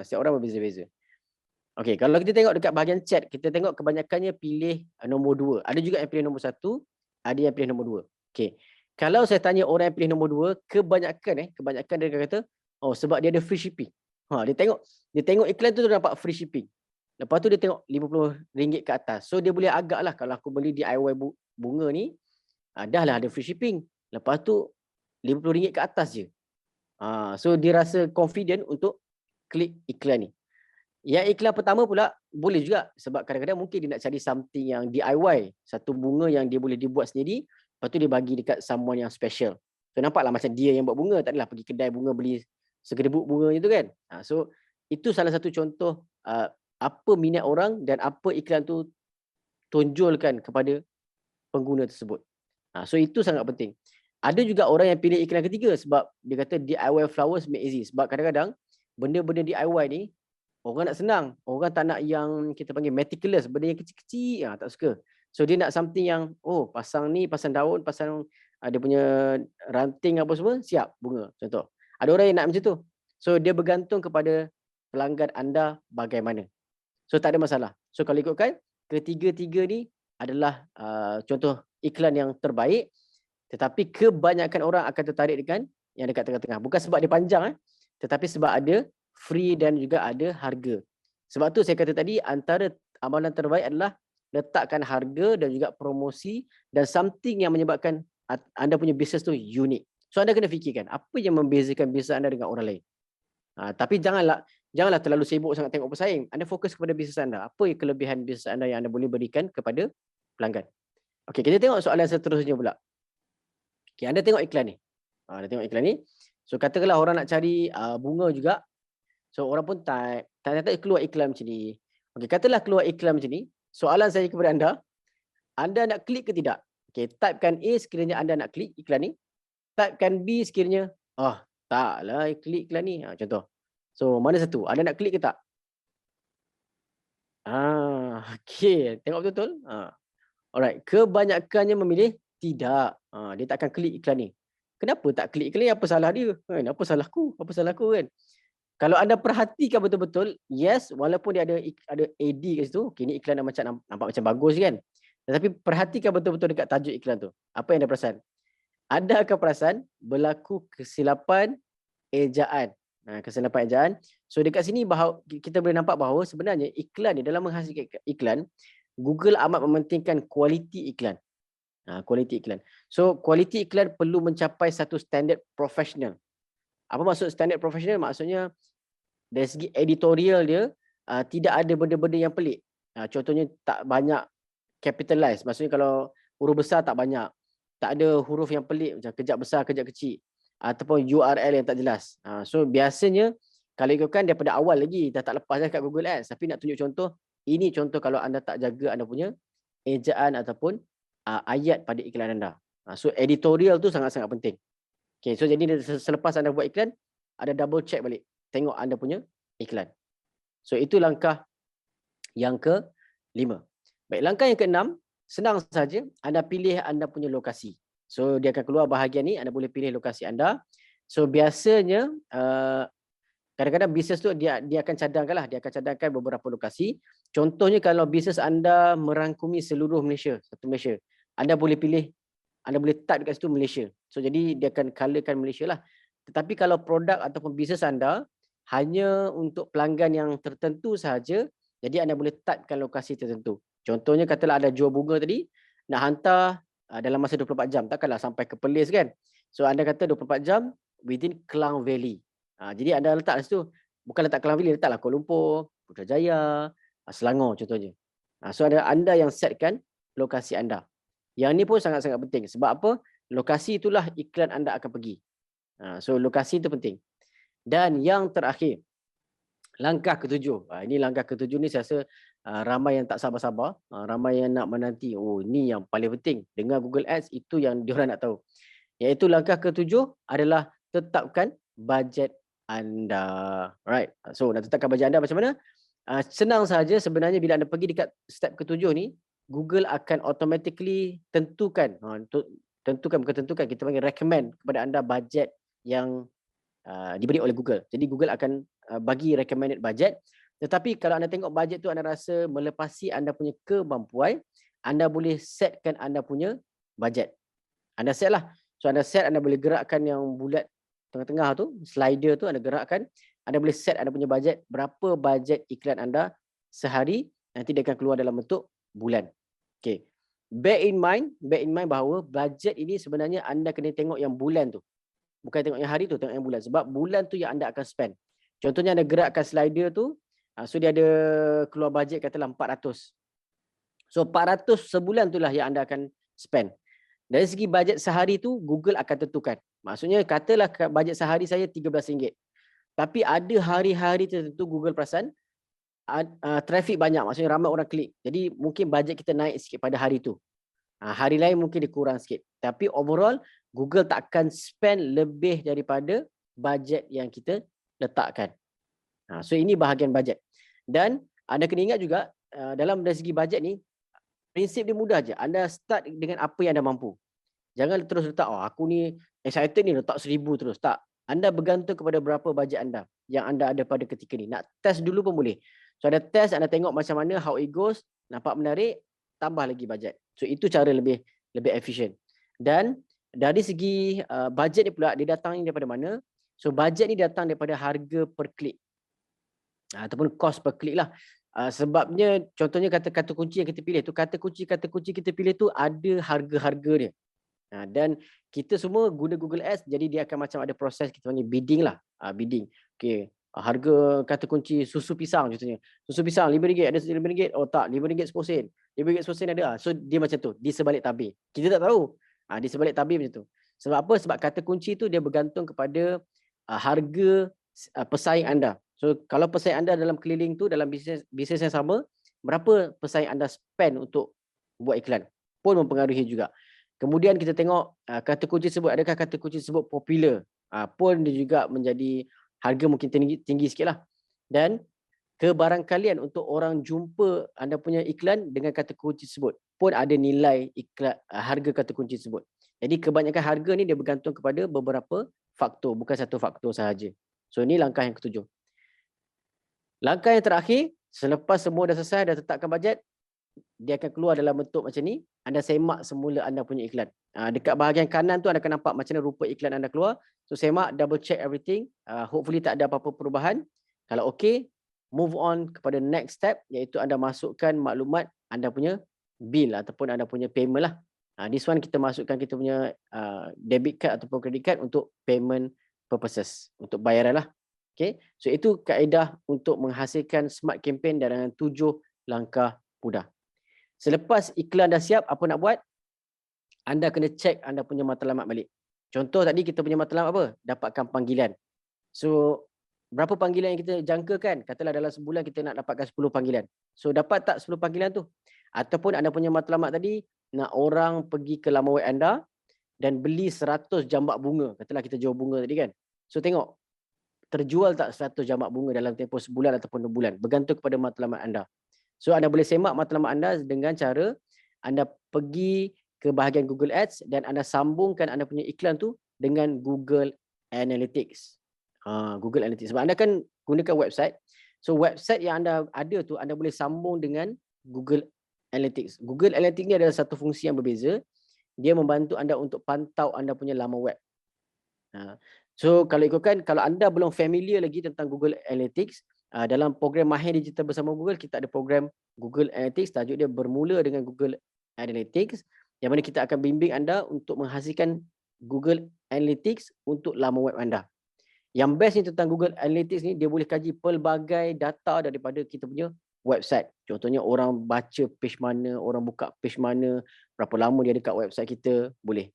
Setiap orang berbeza-beza. Okey, kalau kita tengok dekat bahagian chat, kita tengok kebanyakannya pilih nombor 2. Ada juga yang pilih nombor 1, ada yang pilih nombor 2. Okey. Kalau saya tanya orang yang pilih nombor 2, kebanyakan dia kata, oh sebab dia ada free shipping. Dia tengok iklan tu dia dapat free shipping. Lepas tu dia tengok RM50 ke atas. So dia boleh agak lah kalau aku beli DIY bunga ni, dah lah ada free shipping. Lepas tu RM50 ke atas je. So dia rasa confident untuk klik iklan ni. Yang iklan pertama pula boleh juga sebab kadang-kadang mungkin dia nak cari something yang DIY, satu bunga yang dia boleh dibuat sendiri, lepas tu dia bagi dekat someone yang special. So nampaklah macam dia yang buat bunga, tak adalah pergi kedai bunga beli sekedebuk bunga itu kan. So itu salah satu contoh apa minat orang dan apa iklan tu tonjolkan kepada pengguna tersebut. So itu sangat penting. Ada juga orang yang pilih iklan ketiga sebab dia kata DIY flowers make easy. Sebab kadang-kadang benda-benda DIY ni orang nak senang. Orang tak nak yang kita panggil meticulous, benda yang kecil-kecil, tak suka. So dia nak something yang pasang ni, pasang daun, pasang dia punya ranting apa semua, siap bunga contoh. Ada orang yang nak macam tu. So dia bergantung kepada pelanggan anda bagaimana. So tak ada masalah. So kalau ikutkan ketiga-tiga ni adalah contoh iklan yang terbaik, tetapi kebanyakan orang akan tertarik dengan yang dekat tengah-tengah. Bukan sebab dia panjang, tetapi sebab ada free dan juga ada harga. Sebab tu saya kata tadi antara amalan terbaik adalah letakkan harga dan juga promosi dan something yang menyebabkan anda punya bisnes tu unik. So anda kena fikirkan apa yang membezakan bisnes anda dengan orang lain. Tapi janganlah terlalu sibuk sangat tengok pesaing. Anda fokus kepada bisnes anda. Apa kelebihan bisnes anda yang anda boleh berikan kepada pelanggan. Okey, kita tengok soalan seterusnya pula. Okey, anda tengok iklan ni. Anda tengok iklan ni. So katakanlah orang nak cari bunga juga. So orang pun tak keluar iklan macam ni. Okey, katalah keluar iklan macam ni. Soalan saya kepada anda nak klik ke tidak? Okey, typekan A sekiranya anda nak klik iklan ni. Typekan B sekiranya, taklah klik iklan ni. Contoh. So mana satu? Anda nak klik ke tak? Okey, tengok betul-betul. Alright, kebanyakannya memilih tidak. Dia tak akan klik iklan ni. Kenapa tak klik iklan ni? Apa salah dia? Apa salahku? Apa salahku kan? Kalau anda perhatikan betul-betul, yes, walaupun dia ada AD kat situ, okay, ni iklan nampak macam bagus kan. Tetapi perhatikan betul-betul dekat tajuk iklan tu. Apa yang anda perasan? Anda akan perasan berlaku kesilapan ejaan. Kesilapan ejaan. So dekat sini kita boleh nampak bahawa sebenarnya iklan ni dalam menghasilkan iklan, Google amat mementingkan kualiti iklan. Kualiti iklan. So kualiti iklan perlu mencapai satu standard profesional. Apa maksud standard profesional? Maksudnya dari segi editorial dia tidak ada benda-benda yang pelik. Contohnya tak banyak capitalize. Maksudnya kalau huruf besar tak banyak. Tak ada huruf yang pelik macam kejap besar, kejap kecil. Ataupun URL yang tak jelas. So biasanya kalau ikutkan daripada awal lagi dah tak lepas dah kat Google Ads. Tapi nak tunjuk contoh, ini contoh kalau anda tak jaga anda punya ejaan ataupun ayat pada iklan anda. So editorial tu sangat-sangat penting. Okay, so jadi selepas anda buat iklan, ada double check balik. Tengok anda punya iklan. So itu langkah yang ke-5. Baik, langkah yang ke-6, senang saja anda pilih anda punya lokasi. So dia akan keluar bahagian ni, anda boleh pilih lokasi anda. So biasanya kadang-kadang bisnes tu dia akan cadangkan lah, dia akan cadangkan beberapa lokasi. Contohnya kalau bisnes anda merangkumi seluruh Malaysia, satu Malaysia, anda boleh pilih, anda boleh type dekat situ Malaysia. So jadi dia akan colorkan Malaysia lah. Tetapi kalau produk ataupun bisnes anda hanya untuk pelanggan yang tertentu sahaja, jadi anda boleh typekan lokasi tertentu. Contohnya katalah ada jual bunga tadi, nak hantar dalam masa 24 jam. Takkanlah sampai ke Perlis kan. So anda kata 24 jam within Klang Valley. Jadi anda letak situ, bukan letak Klang Valley, letaklah Kuala Lumpur, Putrajaya, Selangor contohnya. So anda yang setkan lokasi anda. Yang ni pun sangat-sangat penting. Sebab apa? Lokasi itulah iklan anda akan pergi. So lokasi itu penting. Dan yang terakhir, langkah ke-7. Ini langkah ke-7 ni saya rasa ramai yang tak sabar-sabar. Ramai yang nak menanti. Ini yang paling penting. Dengar Google Ads, itu yang diorang nak tahu. Iaitu langkah ke-7 adalah tetapkan bajet anda. Right. So nak tetapkan bajet anda macam mana? Senang saja sebenarnya bila anda pergi dekat step ke-7 ni, Google akan automatically tentukan, kita panggil recommend kepada anda bajet yang diberi oleh Google. Jadi Google akan bagi recommended budget. Tetapi kalau anda tengok bajet tu anda rasa melepasi anda punya kemampuan, anda boleh setkan anda punya bajet. Anda set lah. So anda set, anda boleh gerakkan yang bulat tengah-tengah tu, slider tu anda gerakkan. Anda boleh set anda punya bajet, berapa bajet iklan anda sehari, nanti dia akan keluar dalam bentuk bulan. Okay. Bear in mind bahawa bajet ini sebenarnya anda kena tengok yang bulan tu. Bukan tengok yang hari tu, tengok yang bulan. Sebab bulan tu yang anda akan spend. Contohnya anda gerakkan slider tu, So dia ada keluar bajet katalah 400. So 400 sebulan itulah yang anda akan spend. Dari segi bajet sehari tu Google akan tentukan. Maksudnya katalah bajet sehari saya RM13. Tapi ada hari-hari tertentu Google perasan trafik banyak, maksudnya ramai orang klik. Jadi mungkin bajet kita naik sikit pada hari tu. Hari lain mungkin dia kurang sikit. Tapi overall Google tak akan spend lebih daripada bajet yang kita letakkan. So ini bahagian bajet. Dan anda kena ingat juga dalam dari segi bajet ni, prinsip dia mudah je. Anda start dengan apa yang anda mampu. Jangan terus letak, aku ni excited ni letak 1,000 terus. Tak. Anda bergantung kepada berapa bajet anda yang anda ada pada ketika ni. Nak test dulu pun boleh. So ada test, anda tengok macam mana, how it goes, nampak menarik, tambah lagi bajet. So itu cara lebih efisien. Dan dari segi bajet ni pula, dia datang daripada mana? So bajet ni datang daripada harga per klik. Ataupun cost per klik lah. Sebabnya contohnya kata-kata kunci yang kita pilih tu, kata kunci kita pilih tu ada harga-harga dia. Dan kita semua guna Google Ads, jadi dia akan macam ada proses kita panggil bidding lah. Bidding. Okay. Harga kata kunci susu pisang contohnya. Susu pisang RM5, ada RM5? Oh tak, RM5 10 sen. RM5 10 sen ada. So dia macam tu, di sebalik tabir. Kita tak tahu. Di sebalik tabir macam tu. Sebab apa? Sebab kata kunci tu dia bergantung kepada harga pesaing anda. So kalau pesaing anda dalam keliling tu, dalam bisnes yang sama, berapa pesaing anda spend untuk buat iklan pun mempengaruhi juga. Kemudian kita tengok kata kunci tersebut, adakah kata kunci tersebut popular, pun dia juga menjadi harga mungkin tinggi sikit lah. Dan kebarangkalian untuk orang jumpa anda punya iklan dengan kata kunci tersebut pun ada nilai iklan, harga kata kunci tersebut. Jadi kebanyakan harga ni dia bergantung kepada beberapa faktor, bukan satu faktor sahaja. So ini langkah yang ketujuh. Langkah yang terakhir, selepas semua dah selesai, dah tetapkan bajet, dia akan keluar dalam bentuk macam ni. Anda semak semula anda punya iklan. Dekat bahagian kanan tu anda akan nampak macam mana rupa iklan anda keluar. So semak, double check everything. Hopefully tak ada apa-apa perubahan. Kalau okey, move on kepada next step, iaitu anda masukkan maklumat anda punya bill ataupun anda punya payment lah. This one kita masukkan kita punya debit card ataupun credit card untuk payment purposes, untuk bayaran lah. Okay. So itu kaedah untuk menghasilkan smart campaign dengan 7 langkah mudah. Selepas iklan dah siap, apa nak buat? Anda kena cek anda punya matlamat balik. Contoh tadi kita punya matlamat apa? Dapatkan panggilan. So berapa panggilan yang kita jangkakan? Katalah dalam sebulan kita nak dapatkan 10 panggilan. So dapat tak 10 panggilan tu? Ataupun anda punya matlamat tadi nak orang pergi ke laman web anda dan beli 100 jambak bunga. Katalah kita jual bunga tadi kan. So tengok, terjual tak 100 jambak bunga dalam tempoh sebulan ataupun 2 bulan. Bergantung kepada matlamat anda. So anda boleh semak matlamat anda dengan cara anda pergi ke bahagian Google Ads dan anda sambungkan anda punya iklan tu dengan Google Analytics. Google Analytics. Sebab anda kan gunakan website. So website yang anda ada tu anda boleh sambung dengan Google Analytics. Google Analytics ni adalah satu fungsi yang berbeza. Dia membantu anda untuk pantau anda punya laman web. So kalau ikutkan, kalau anda belum familiar lagi tentang Google Analytics, dalam program Mahir Digital bersama Google, kita ada program Google Analytics, tajuk dia bermula dengan Google Analytics, yang mana kita akan bimbing anda untuk menghasilkan Google Analytics untuk laman web anda. Yang best ni tentang Google Analytics ni, dia boleh kaji pelbagai data daripada kita punya website. Contohnya orang baca page mana, orang buka page mana, berapa lama dia dekat website kita, boleh.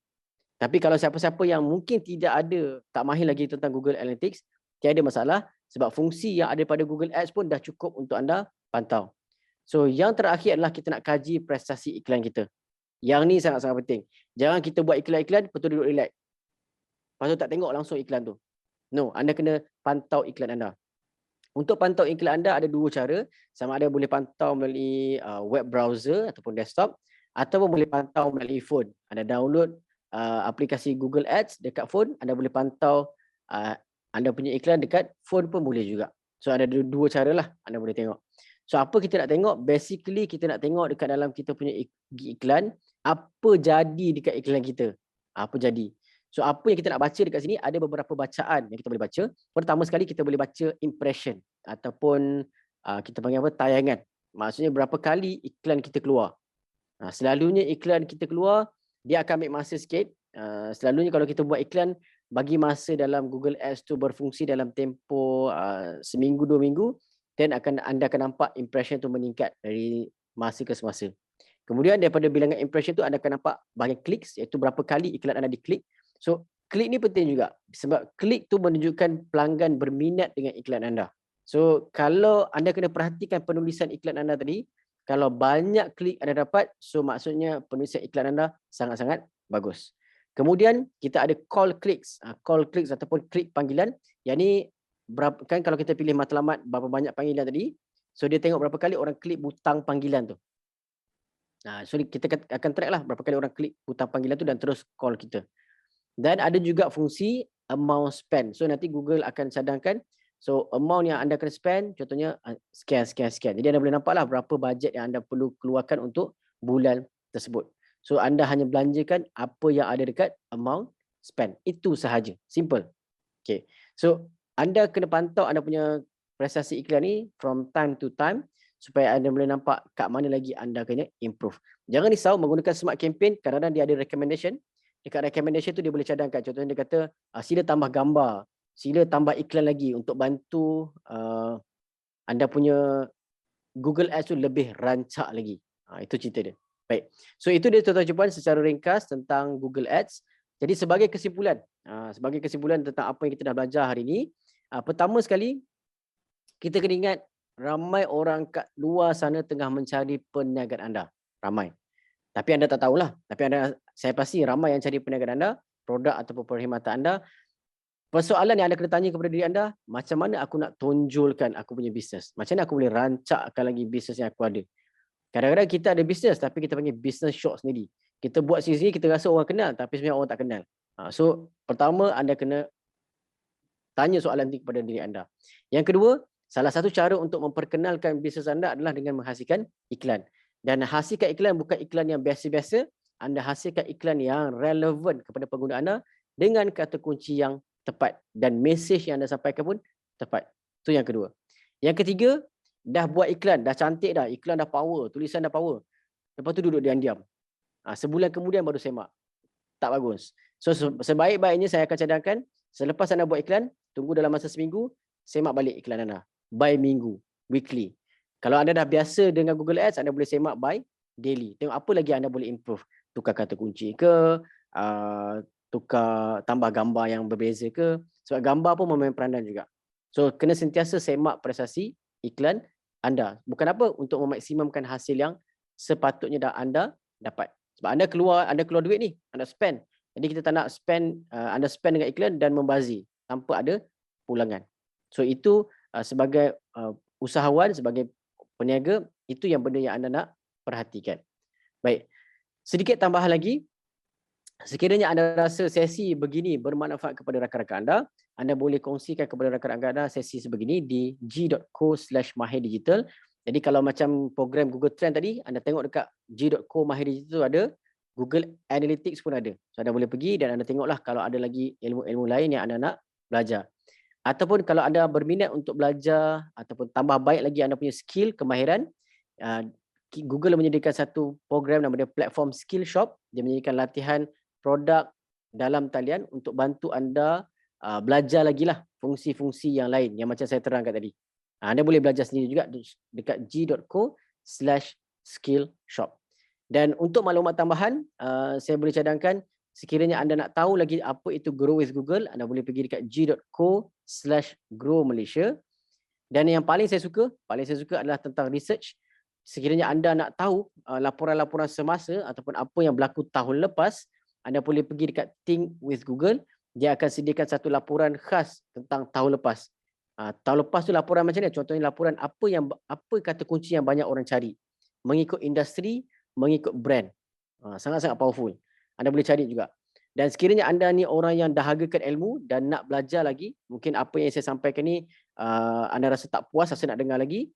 Tapi kalau siapa-siapa yang mungkin tidak ada, tak mahir lagi tentang Google Analytics, tiada masalah sebab fungsi yang ada pada Google Ads pun dah cukup untuk anda pantau. So yang terakhir adalah kita nak kaji prestasi iklan kita. Yang ni sangat-sangat penting. Jangan kita buat iklan-iklan, lepas tu duduk relax. Lepas tu tak tengok langsung iklan tu. No, anda kena pantau iklan anda. Untuk pantau iklan anda ada 2 cara. Sama ada boleh pantau melalui web browser ataupun desktop, ataupun boleh pantau melalui phone. Anda download aplikasi Google Ads dekat phone, anda boleh pantau anda punya iklan dekat phone pun boleh juga. So ada 2 cara lah anda boleh tengok. So apa kita nak tengok? Basically kita nak tengok dekat dalam kita punya iklan, apa jadi dekat iklan kita. Apa jadi. So apa yang kita nak baca dekat sini, ada beberapa bacaan yang kita boleh baca. Pertama sekali kita boleh baca impression ataupun kita panggil apa, tayangan. Maksudnya berapa kali iklan kita keluar. Selalunya iklan kita keluar, dia akan ambil masa sikit. Selalunya kalau kita buat iklan, bagi masa dalam Google Ads tu berfungsi dalam tempoh seminggu 2 minggu. then anda akan nampak impression tu meningkat dari masa ke semasa. Kemudian daripada bilangan impression tu anda akan nampak bahagian clicks, iaitu berapa kali iklan anda diklik. So klik ni penting juga sebab klik tu menunjukkan pelanggan berminat dengan iklan anda. So kalau anda kena perhatikan penulisan iklan anda tadi, kalau banyak klik anda dapat, so maksudnya penulisan iklan anda sangat-sangat bagus. Kemudian kita ada call clicks ataupun klik panggilan. Yang ni kan kalau kita pilih matlamat berapa banyak panggilan tadi, so dia tengok berapa kali orang klik butang panggilan tu. So kita akan track lah berapa kali orang klik butang panggilan tu dan terus call kita. Dan ada juga fungsi amount spend. So nanti Google akan cadangkan, so amount yang anda akan spend contohnya sekian. Jadi anda boleh nampak lah berapa bajet yang anda perlu keluarkan untuk bulan tersebut. So anda hanya belanjakan apa yang ada dekat amount spend. Itu sahaja. Simple. Okay. So anda kena pantau anda punya prestasi iklan ni from time to time supaya anda boleh nampak kat mana lagi anda kena improve. Jangan risau menggunakan Smart Campaign, kadang-kadang dia ada recommendation. Dekat recommendation tu dia boleh cadangkan. Contohnya dia kata sila tambah gambar, sila tambah iklan lagi untuk bantu anda punya Google Ads tu lebih rancak lagi. Itu cerita dia. Baik. So itu dia tuan-tuan puan secara ringkas tentang Google Ads. Jadi sebagai kesimpulan tentang apa yang kita dah belajar hari ini, pertama sekali kita kena ingat ramai orang kat luar sana tengah mencari perniagaan anda. Ramai. Tapi anda tak tahulah. Saya pasti ramai yang cari perniagaan anda, produk ataupun perkhidmatan anda. Persoalan yang anda kena tanya kepada diri anda, macam mana aku nak tonjolkan aku punya bisnes? Macam mana aku boleh rancakkan lagi bisnes yang aku ada? Kadang-kadang kita ada bisnes tapi kita panggil business shop sendiri. Kita buat sendiri, kita rasa orang kenal tapi sebenarnya orang tak kenal. So pertama anda kena tanya soalan ini kepada diri anda. Yang kedua, salah satu cara untuk memperkenalkan bisnes anda adalah dengan menghasilkan iklan. Dan hasilkan iklan bukan iklan yang biasa-biasa, anda hasilkan iklan yang relevan kepada pengguna anda dengan kata kunci yang tepat dan mesej yang anda sampaikan pun tepat. Itu yang kedua. Yang ketiga, dah buat iklan, dah cantik dah, iklan dah power, tulisan dah power. Lepas tu duduk diam-diam. Sebulan kemudian baru semak. Tak bagus. So sebaik-baiknya saya akan cadangkan, selepas anda buat iklan, tunggu dalam masa seminggu, semak balik iklan anda. By minggu, weekly. Kalau anda dah biasa dengan Google Ads, anda boleh semak by daily. Tengok apa lagi anda boleh improve. Tukar kata kunci ke, tukar tambah gambar yang berbeza ke. Sebab gambar pun memain peranan juga. So kena sentiasa semak prestasi iklan anda. Bukan apa, untuk memaksimumkan hasil yang sepatutnya anda dapat. Sebab anda keluar duit ni, anda spend. Jadi kita tak nak anda spend dengan iklan dan membazir tanpa ada pulangan. So itu sebagai usahawan, sebagai peniaga, itu yang benda yang anda nak perhatikan. Baik, sedikit tambahan lagi. Sekiranya anda rasa sesi begini bermanfaat kepada rakan-rakan anda boleh kongsikan kepada rakan-rakan anda sesi sebegini di g.co/mahirdigital. Jadi kalau macam program Google Trend tadi, anda tengok dekat g.co/mahirdigital tu ada, Google Analytics pun ada. So anda boleh pergi dan anda tengoklah kalau ada lagi ilmu-ilmu lain yang anda nak belajar. Ataupun kalau anda berminat untuk belajar ataupun tambah baik lagi anda punya skill, kemahiran, Google menyediakan satu program nama dia Platform Skill Shop. Dia menyediakan latihan produk dalam talian untuk bantu anda belajar lagi lah fungsi-fungsi yang lain yang macam saya terangkan tadi. Anda boleh belajar sendiri juga dekat g.co/skillshop. Dan untuk maklumat tambahan, saya boleh cadangkan sekiranya anda nak tahu lagi apa itu Grow with Google, anda boleh pergi dekat g.co/growmalaysia. Dan yang paling saya suka adalah tentang research. Sekiranya anda nak tahu laporan-laporan semasa ataupun apa yang berlaku tahun lepas, anda boleh pergi dekat Think with Google. Dia akan sediakan satu laporan khas tentang tahun lepas. Tahun lepas tu laporan macam ni. Contohnya laporan apa kata kunci yang banyak orang cari. Mengikut industri, mengikut brand. Sangat-sangat powerful. Anda boleh cari juga. Dan sekiranya anda ni orang yang dahagakan ilmu dan nak belajar lagi, mungkin apa yang saya sampaikan ni anda rasa tak puas, rasa nak dengar lagi,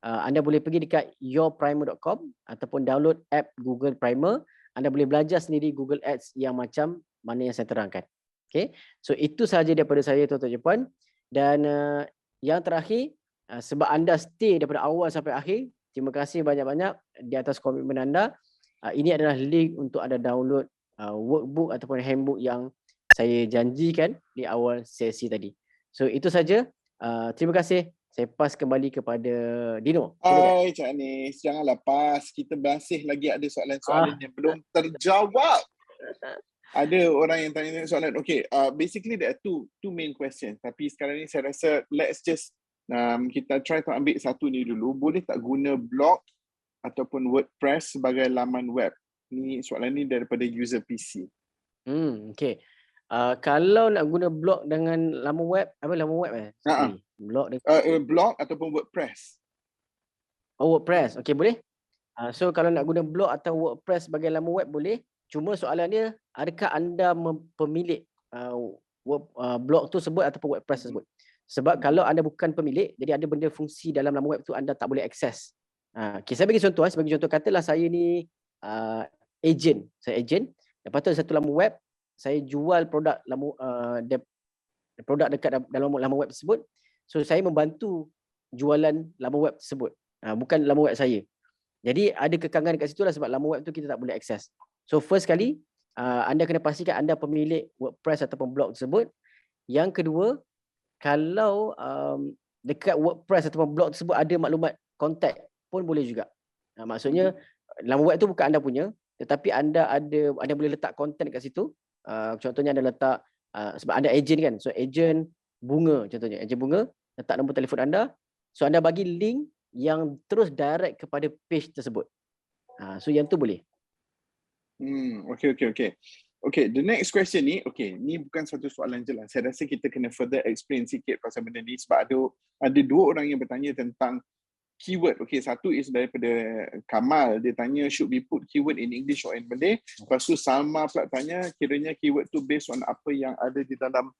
anda boleh pergi dekat yourprimer.com ataupun download app Google Primer. Anda boleh belajar sendiri Google Ads yang macam mana yang saya terangkan. Okay. So itu sahaja daripada saya, tuan-tuan dan puan. Dan yang terakhir, sebab anda stay daripada awal sampai akhir, terima kasih banyak-banyak di atas komitmen anda. Ini adalah link untuk anda download workbook ataupun handbook yang saya janjikan di awal sesi tadi. So itu saja. Terima kasih. Saya pass kembali kepada Dino. Silakan. Hai Cik Anis, janganlah pas. Kita masih lagi ada soalan-soalan Ah. yang belum terjawab. Ada orang yang tanya soalan. Okay, basically there are two main questions. Tapi sekarang ni saya rasa let's just kita try to ambil satu ni dulu. Boleh tak guna blog ataupun WordPress sebagai laman web? Ni soalan ni daripada user PC. Okay. Kalau nak guna blog dengan laman web, apa laman web Sorry. Blog dengan Blog ataupun WordPress. WordPress. Okay, boleh. So kalau nak guna blog atau WordPress sebagai laman web boleh. Cuma soalan dia, adakah anda pemilik blog tu sebut ataupun WordPress tersebut? Sebab kalau anda bukan pemilik, jadi ada benda fungsi dalam laman web tu anda tak boleh akses. Okay, saya bagi contoh. Sebagai contoh, katalah saya ni agent. Saya agent. Lepas tu satu laman web, saya jual produk produk dekat dalam laman web tersebut. So saya membantu jualan laman web tersebut. Bukan laman web saya. Jadi ada kekangan dekat situ lah sebab laman web tu kita tak boleh akses. So first kali, anda kena pastikan anda pemilik WordPress ataupun blog tersebut. Yang kedua, kalau dekat WordPress ataupun blog tersebut ada maklumat kontak pun boleh juga. Maksudnya laman web tu bukan anda punya, tetapi anda boleh letak konten kat situ. Contohnya anda letak sebab anda agent kan. So agent bunga contohnya. Agent bunga, letak nombor telefon anda. So anda bagi link yang terus direct kepada page tersebut. So yang tu boleh. Okay, the next question ni, ni bukan satu soalan je lah. Saya rasa kita kena further explain sikit pasal benda ni sebab ada dua orang yang bertanya tentang keyword. Okay, satu is daripada Kamal. Dia tanya should we put keyword in English or in Malay. Lepas tu Salma pula tanya kiranya keyword tu based on apa yang ada di dalam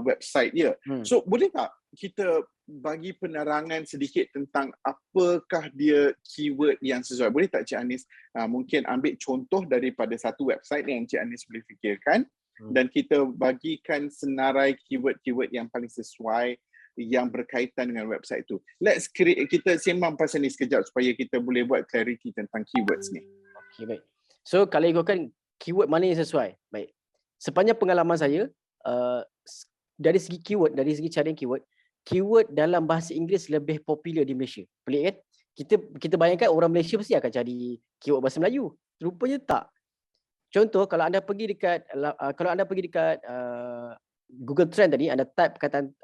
website dia. So boleh tak kita bagi penerangan sedikit tentang apakah dia keyword yang sesuai? Boleh tak Cik Anis mungkin ambil contoh daripada satu website yang Cik Anis boleh fikirkan dan kita bagikan senarai keyword-keyword yang paling sesuai yang berkaitan dengan website tu. Kita sembang pasal ni sekejap supaya kita boleh buat clarity tentang keywords ni. Okay, baik. So kalau ikutkan keyword mana yang sesuai? Baik. Sepanjang pengalaman saya, dari segi keyword, dari segi carian keyword dalam bahasa Inggeris lebih popular di Malaysia. Pelik kan? Kita bayangkan orang Malaysia mesti akan cari keyword bahasa Melayu. Rupanya tak. Contoh, kalau anda pergi dekat Google Trend tadi, anda type perkataan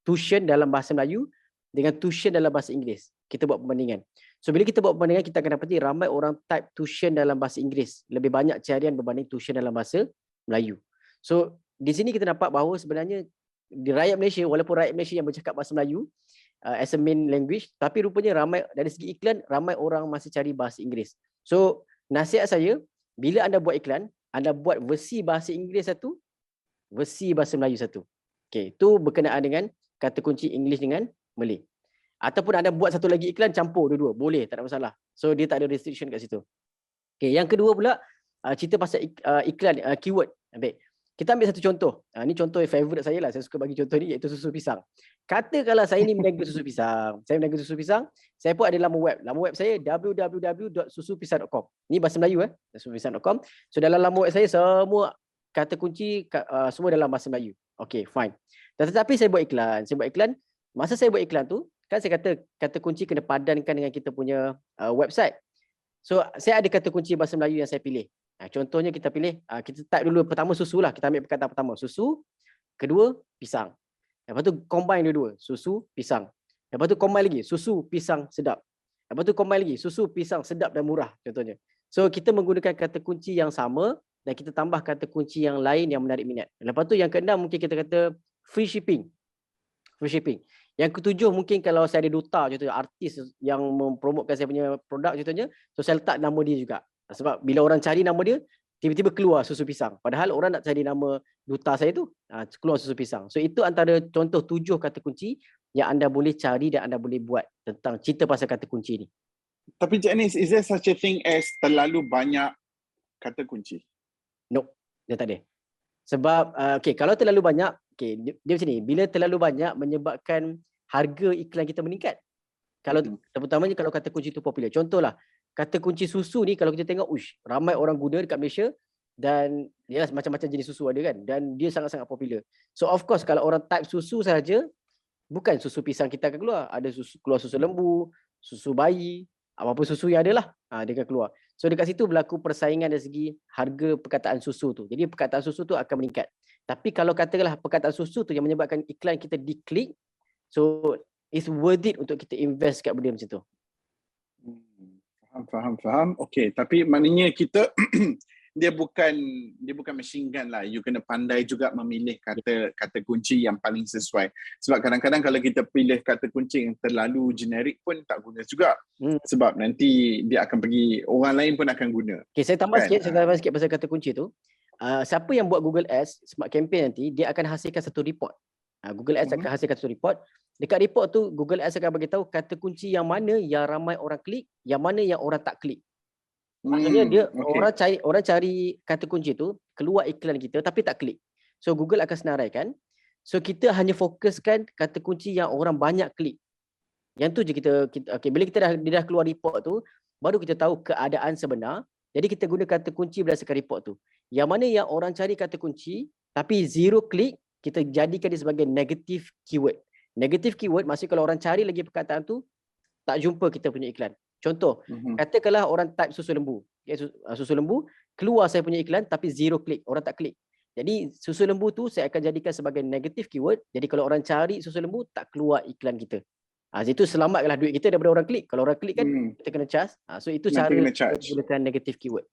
tuition dalam bahasa Melayu dengan tuition dalam bahasa Inggeris. Kita buat perbandingan. So bila kita buat perbandingan, kita akan dapati ramai orang type tuition dalam bahasa Inggeris. Lebih banyak carian berbanding tuition dalam bahasa Melayu. So di sini kita nampak bahawa sebenarnya di rakyat Malaysia, walaupun rakyat Malaysia yang bercakap bahasa Melayu as a main language, tapi rupanya ramai dari segi iklan, ramai orang masih cari bahasa Inggeris. So nasihat saya, bila anda buat iklan, anda buat versi bahasa Inggeris satu, versi bahasa Melayu satu. Okay, itu berkenaan dengan kata kunci English dengan Malay. Ataupun anda buat satu lagi iklan campur dua-dua, boleh, tak ada masalah. So dia tak ada restriction kat situ. Okay, yang kedua pula cerita pasal iklan keyword. Baik. Kita ambil satu contoh. Ini contoh yang favourite saya lah. Saya suka bagi contoh ni iaitu susu pisang. Katakanlah saya ni meniaga susu pisang. Saya meniaga susu pisang. Saya pun ada laman web. Laman web saya www.susupisang.com. Ni bahasa Melayu susupisang.com. So dalam laman web saya semua kata kunci semua dalam bahasa Melayu. Okay, fine. Tetapi saya buat iklan. Masa saya buat iklan tu, kan saya kata kunci kena padankan dengan kita punya website. So saya ada kata kunci bahasa Melayu yang saya pilih. Contohnya kita pilih, kita type dulu pertama susu lah. Kita ambil perkataan pertama, susu. Kedua, pisang. Lepas tu combine dua-dua, susu, pisang. Lepas tu combine lagi, susu, pisang, sedap. Lepas tu combine lagi, susu, pisang, sedap dan murah contohnya. So kita menggunakan kata kunci yang sama dan kita tambah kata kunci yang lain yang menarik minat. Lepas tu yang keenam mungkin kita kata free shipping. Free shipping. Yang ketujuh mungkin kalau saya ada duta contohnya, artis yang mempromotkan saya punya produk contohnya, so saya letak nama dia juga. Sebab bila orang cari nama dia, tiba-tiba keluar susu pisang. Padahal orang nak cari nama duta saya tu, keluar susu pisang. So itu antara contoh 7 kata kunci yang anda boleh cari dan anda boleh buat tentang cerita pasal kata kunci ni. Tapi Cik Anis, is there such a thing as terlalu banyak kata kunci? No, dia tak ada. Sebab, kalau terlalu banyak, dia macam ni, bila terlalu banyak menyebabkan harga iklan kita meningkat. Kalau terutamanya kalau kata kunci itu popular. Contohlah, kata kunci susu ni kalau kita tengok, ramai orang guna dekat Malaysia dan yalah, macam-macam jenis susu ada kan, dan dia sangat-sangat popular. So of course kalau orang type susu saja, bukan susu pisang kita akan keluar. Ada keluar susu lembu, susu bayi, apa-apa susu yang ada lah, dia akan keluar. So dekat situ berlaku persaingan dari segi harga perkataan susu tu. Jadi perkataan susu tu akan meningkat. Tapi kalau katakanlah perkataan susu tu yang menyebabkan iklan kita diklik, so it's worth it untuk kita invest kat benda macam tu. Faham. Okey, tapi maknanya kita dia bukan machine gun lah. You kena pandai juga memilih kata kunci yang paling sesuai. Sebab kadang-kadang kalau kita pilih kata kunci yang terlalu generik pun tak guna juga. Sebab nanti dia akan pergi, orang lain pun akan guna. Okay, saya tambah sikit pasal kata kunci tu. Siapa yang buat Google Ads Smart Campaign nanti, dia akan hasilkan satu report. Google Ads akan hasilkan satu report. Dekat report tu Google Ads akan bagi tahu kata kunci yang mana yang ramai orang klik, yang mana yang orang tak klik. Maksudnya dia orang cari kata kunci tu, keluar iklan kita tapi tak klik. So Google akan senaraikan. So kita hanya fokuskan kata kunci yang orang banyak klik. Yang tu je kita okay, bila dia dah keluar report tu, baru kita tahu keadaan sebenar. Jadi kita guna kata kunci berdasarkan report tu. Yang mana yang orang cari kata kunci tapi zero klik, kita jadikan dia sebagai negative keyword. Negative keyword maksudnya kalau orang cari lagi perkataan tu, tak jumpa kita punya iklan. Contoh, katakanlah orang type susu lembu. Susu lembu, keluar saya punya iklan tapi zero klik, orang tak klik. Jadi susu lembu tu saya akan jadikan sebagai negative keyword. Jadi kalau orang cari susu lembu, tak keluar iklan kita. Itu selamatkanlah duit kita daripada orang klik. Kalau orang klik kan, kita kena charge. So itu cara menggunakan negative keyword.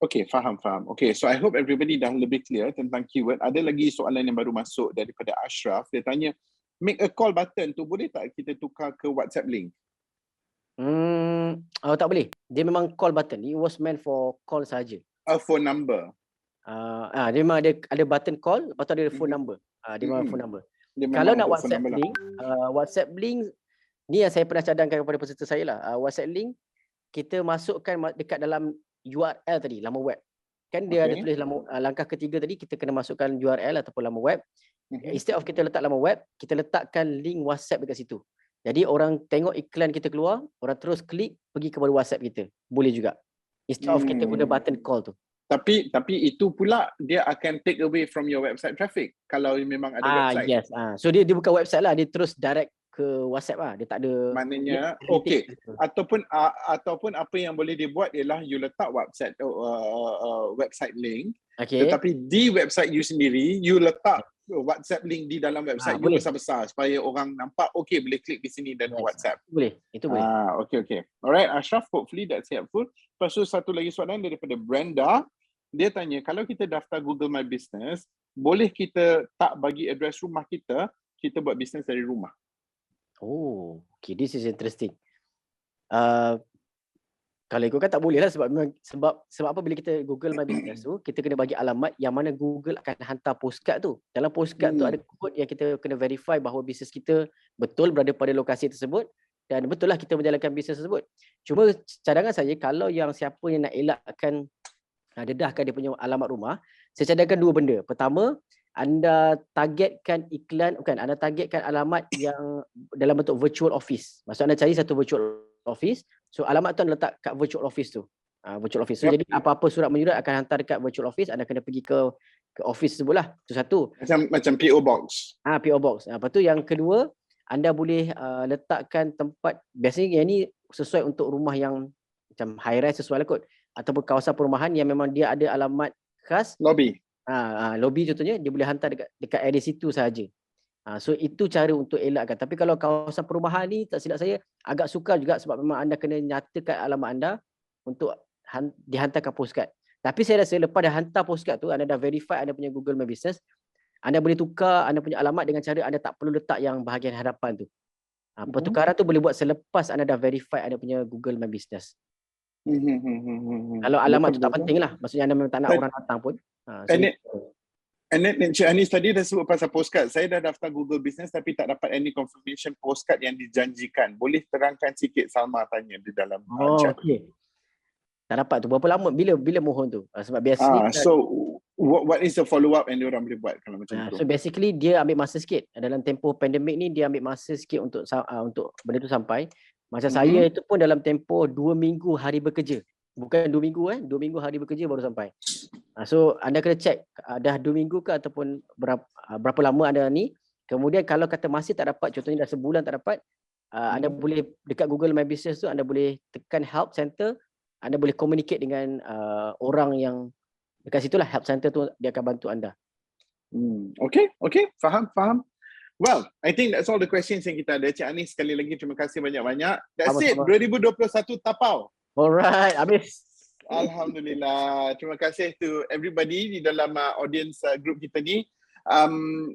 Okay, faham. Okay, so I hope everybody dah lebih clear tentang keyword. Ada lagi soalan yang baru masuk daripada Ashraf. Dia tanya, make a call button tu boleh tak kita tukar ke WhatsApp link? Tak boleh. Dia memang call button. It was meant for call saja. A phone number. Dia memang ada button call, lepas tu ada phone number. Dia memang phone number. Kalau nak WhatsApp link, WhatsApp link ni yang saya pernah cadangkan kepada peserta saya lah. WhatsApp link kita masukkan dekat dalam URL tadi, laman web. Kan dia ada tulis langkah ketiga tadi, kita kena masukkan URL ataupun laman web. Instead of kita letak laman web, kita letakkan link WhatsApp dekat situ. Jadi orang tengok iklan kita keluar, orang terus klik pergi kepada WhatsApp kita. Boleh juga. Instead of kita guna button call tu. Tapi itu pula dia akan take away from your website traffic kalau memang ada website. Yes. So dia bukan website lah, dia terus direct ke WhatsApp lah. Dia tak ada. Maknanya ataupun apa yang boleh dibuat ialah you letak website link. Tetapi di website you sendiri you letak WhatsApp link di dalam website you besar-besar supaya orang nampak boleh klik di sini dan WhatsApp. Itu boleh. Okay. Alright Ashraf, hopefully that's helpful. Lepas tu satu lagi soalan daripada Brenda. Dia tanya, kalau kita daftar Google My Business, boleh kita tak bagi address rumah kita buat bisnes dari rumah? Okay, this is interesting. Kalau ikutkan tak boleh lah sebab apa bila kita Google My Business tu, kita kena bagi alamat yang mana Google akan hantar postcard tu. Dalam postcard tu ada kod yang kita kena verify bahawa bisnes kita betul berada pada lokasi tersebut dan betul lah kita menjalankan bisnes tersebut. Cuma cadangan saya, kalau yang siapa yang nak elakkan dedahkan dia punya alamat rumah, saya cadangkan dua benda. Pertama, anda targetkan anda targetkan alamat yang dalam bentuk virtual office. Maksud anda cari satu virtual office, so alamat tu anda letak kat virtual office tu. Virtual office. So jadi apa-apa surat menyurat akan hantar dekat virtual office, anda kena pergi ke office tersebut lah. Itu satu. Macam PO Box. PO Box. Lepas tu yang kedua, anda boleh letakkan tempat, biasanya yang ni sesuai untuk rumah yang macam high rise sesuai lah kot, ataupun kawasan perumahan yang memang dia ada alamat khas. Lobby. Lobby contohnya, dia boleh hantar dekat area situ sahaja. So itu cara untuk elakkan. Tapi kalau kawasan perumahan ni, tak silap saya, agak sukar juga sebab memang anda kena nyatakan alamat anda untuk dihantarkan postcard. Tapi saya rasa lepas dah hantar postcard tu, anda dah verify anda punya Google My Business, anda boleh tukar anda punya alamat dengan cara anda tak perlu letak yang bahagian hadapan tu. Pertukaran tu boleh buat selepas anda dah verify anda punya Google My Business. Kalau alamat tu tak penting lah, maksudnya anda memang tak nak orang datang pun. Encik Anis tadi dah sebut pasal postcard. Saya dah daftar Google Business tapi tak dapat any confirmation postcard yang dijanjikan. Boleh terangkan sikit, Salma tanya di dalam chat. Okay. Tak dapat tu. Berapa lama? Bila mohon tu? Sebab biasanya so what is the follow up yang diorang boleh buat kalau macam tu? So basically dia ambil masa sikit. Dalam tempoh pandemik ni dia ambil masa sikit untuk benda tu sampai. Macam saya itu pun dalam tempoh 2 minggu hari bekerja. Bukan 2 minggu 2 minggu hari bekerja baru sampai. So anda kena check dah 2 minggu ke ataupun berapa lama anda ni Kemudian kalau kata masih tak dapat, contohnya dah sebulan tak dapat, anda boleh dekat Google My Business tu, anda boleh tekan help center, anda boleh communicate dengan orang yang dekat situlah, help center tu dia akan bantu anda. Okay, faham. Well, I think that's all the questions yang kita ada. Cik Anis, sekali lagi terima kasih banyak-banyak. That's it, 2021 tapau. Alright, habis. Alhamdulillah. Terima kasih to everybody di dalam audience group kita ni.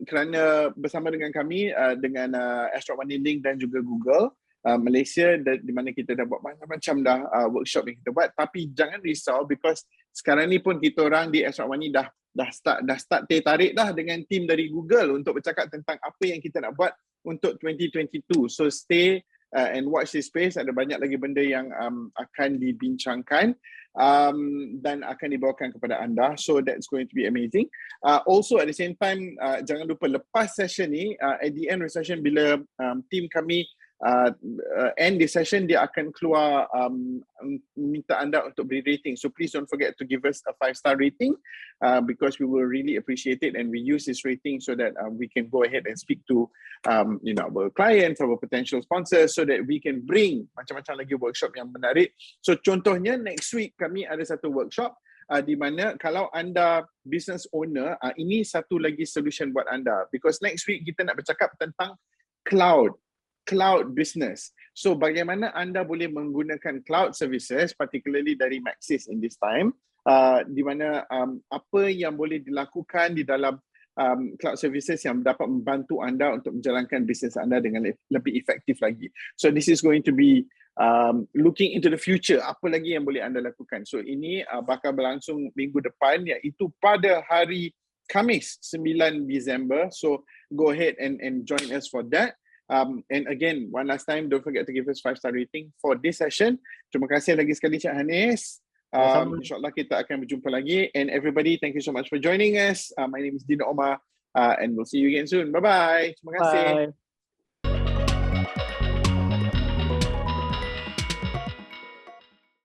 Kerana bersama dengan kami, dengan Astro Money Link dan juga Google Malaysia, di mana kita dah buat macam-macam dah workshop yang kita buat. Tapi jangan risau because sekarang ni pun kita orang di Astro Money dah start tarik dah dengan tim dari Google untuk bercakap tentang apa yang kita nak buat untuk 2022. So stay and watch this space. Ada banyak lagi benda yang akan dibincangkan dan akan dibawakan kepada anda. So that's going to be amazing. Also at the same time, jangan lupa lepas session ni, at the end of the session bila team kami end the session, dia akan keluar minta anda untuk beri rating. So please don't forget to give us a 5-star rating because we will really appreciate it, and we use this rating so that we can go ahead and speak to our clients, our potential sponsors, so that we can bring macam-macam lagi workshop yang menarik. So contohnya next week kami ada satu workshop di mana kalau anda business owner, ini satu lagi solution buat anda, because next week kita nak bercakap tentang cloud business. So bagaimana anda boleh menggunakan cloud services, particularly dari Maxis in this time, di mana apa yang boleh dilakukan di dalam cloud services yang dapat membantu anda untuk menjalankan bisnes anda dengan lebih efektif lagi. So this is going to be looking into the future, apa lagi yang boleh anda lakukan. So ini bakal berlangsung minggu depan, iaitu pada hari Khamis 9 Disember. So go ahead and join us for that. And again, one last time, don't forget to give us 5-star rating for this session. Terima kasih lagi sekali Cik Hanis. InsyaAllah kita akan berjumpa lagi. And everybody, thank you so much for joining us. My name is Dino Omar and we'll see you again soon. Bye-bye. Terima kasih. Bye.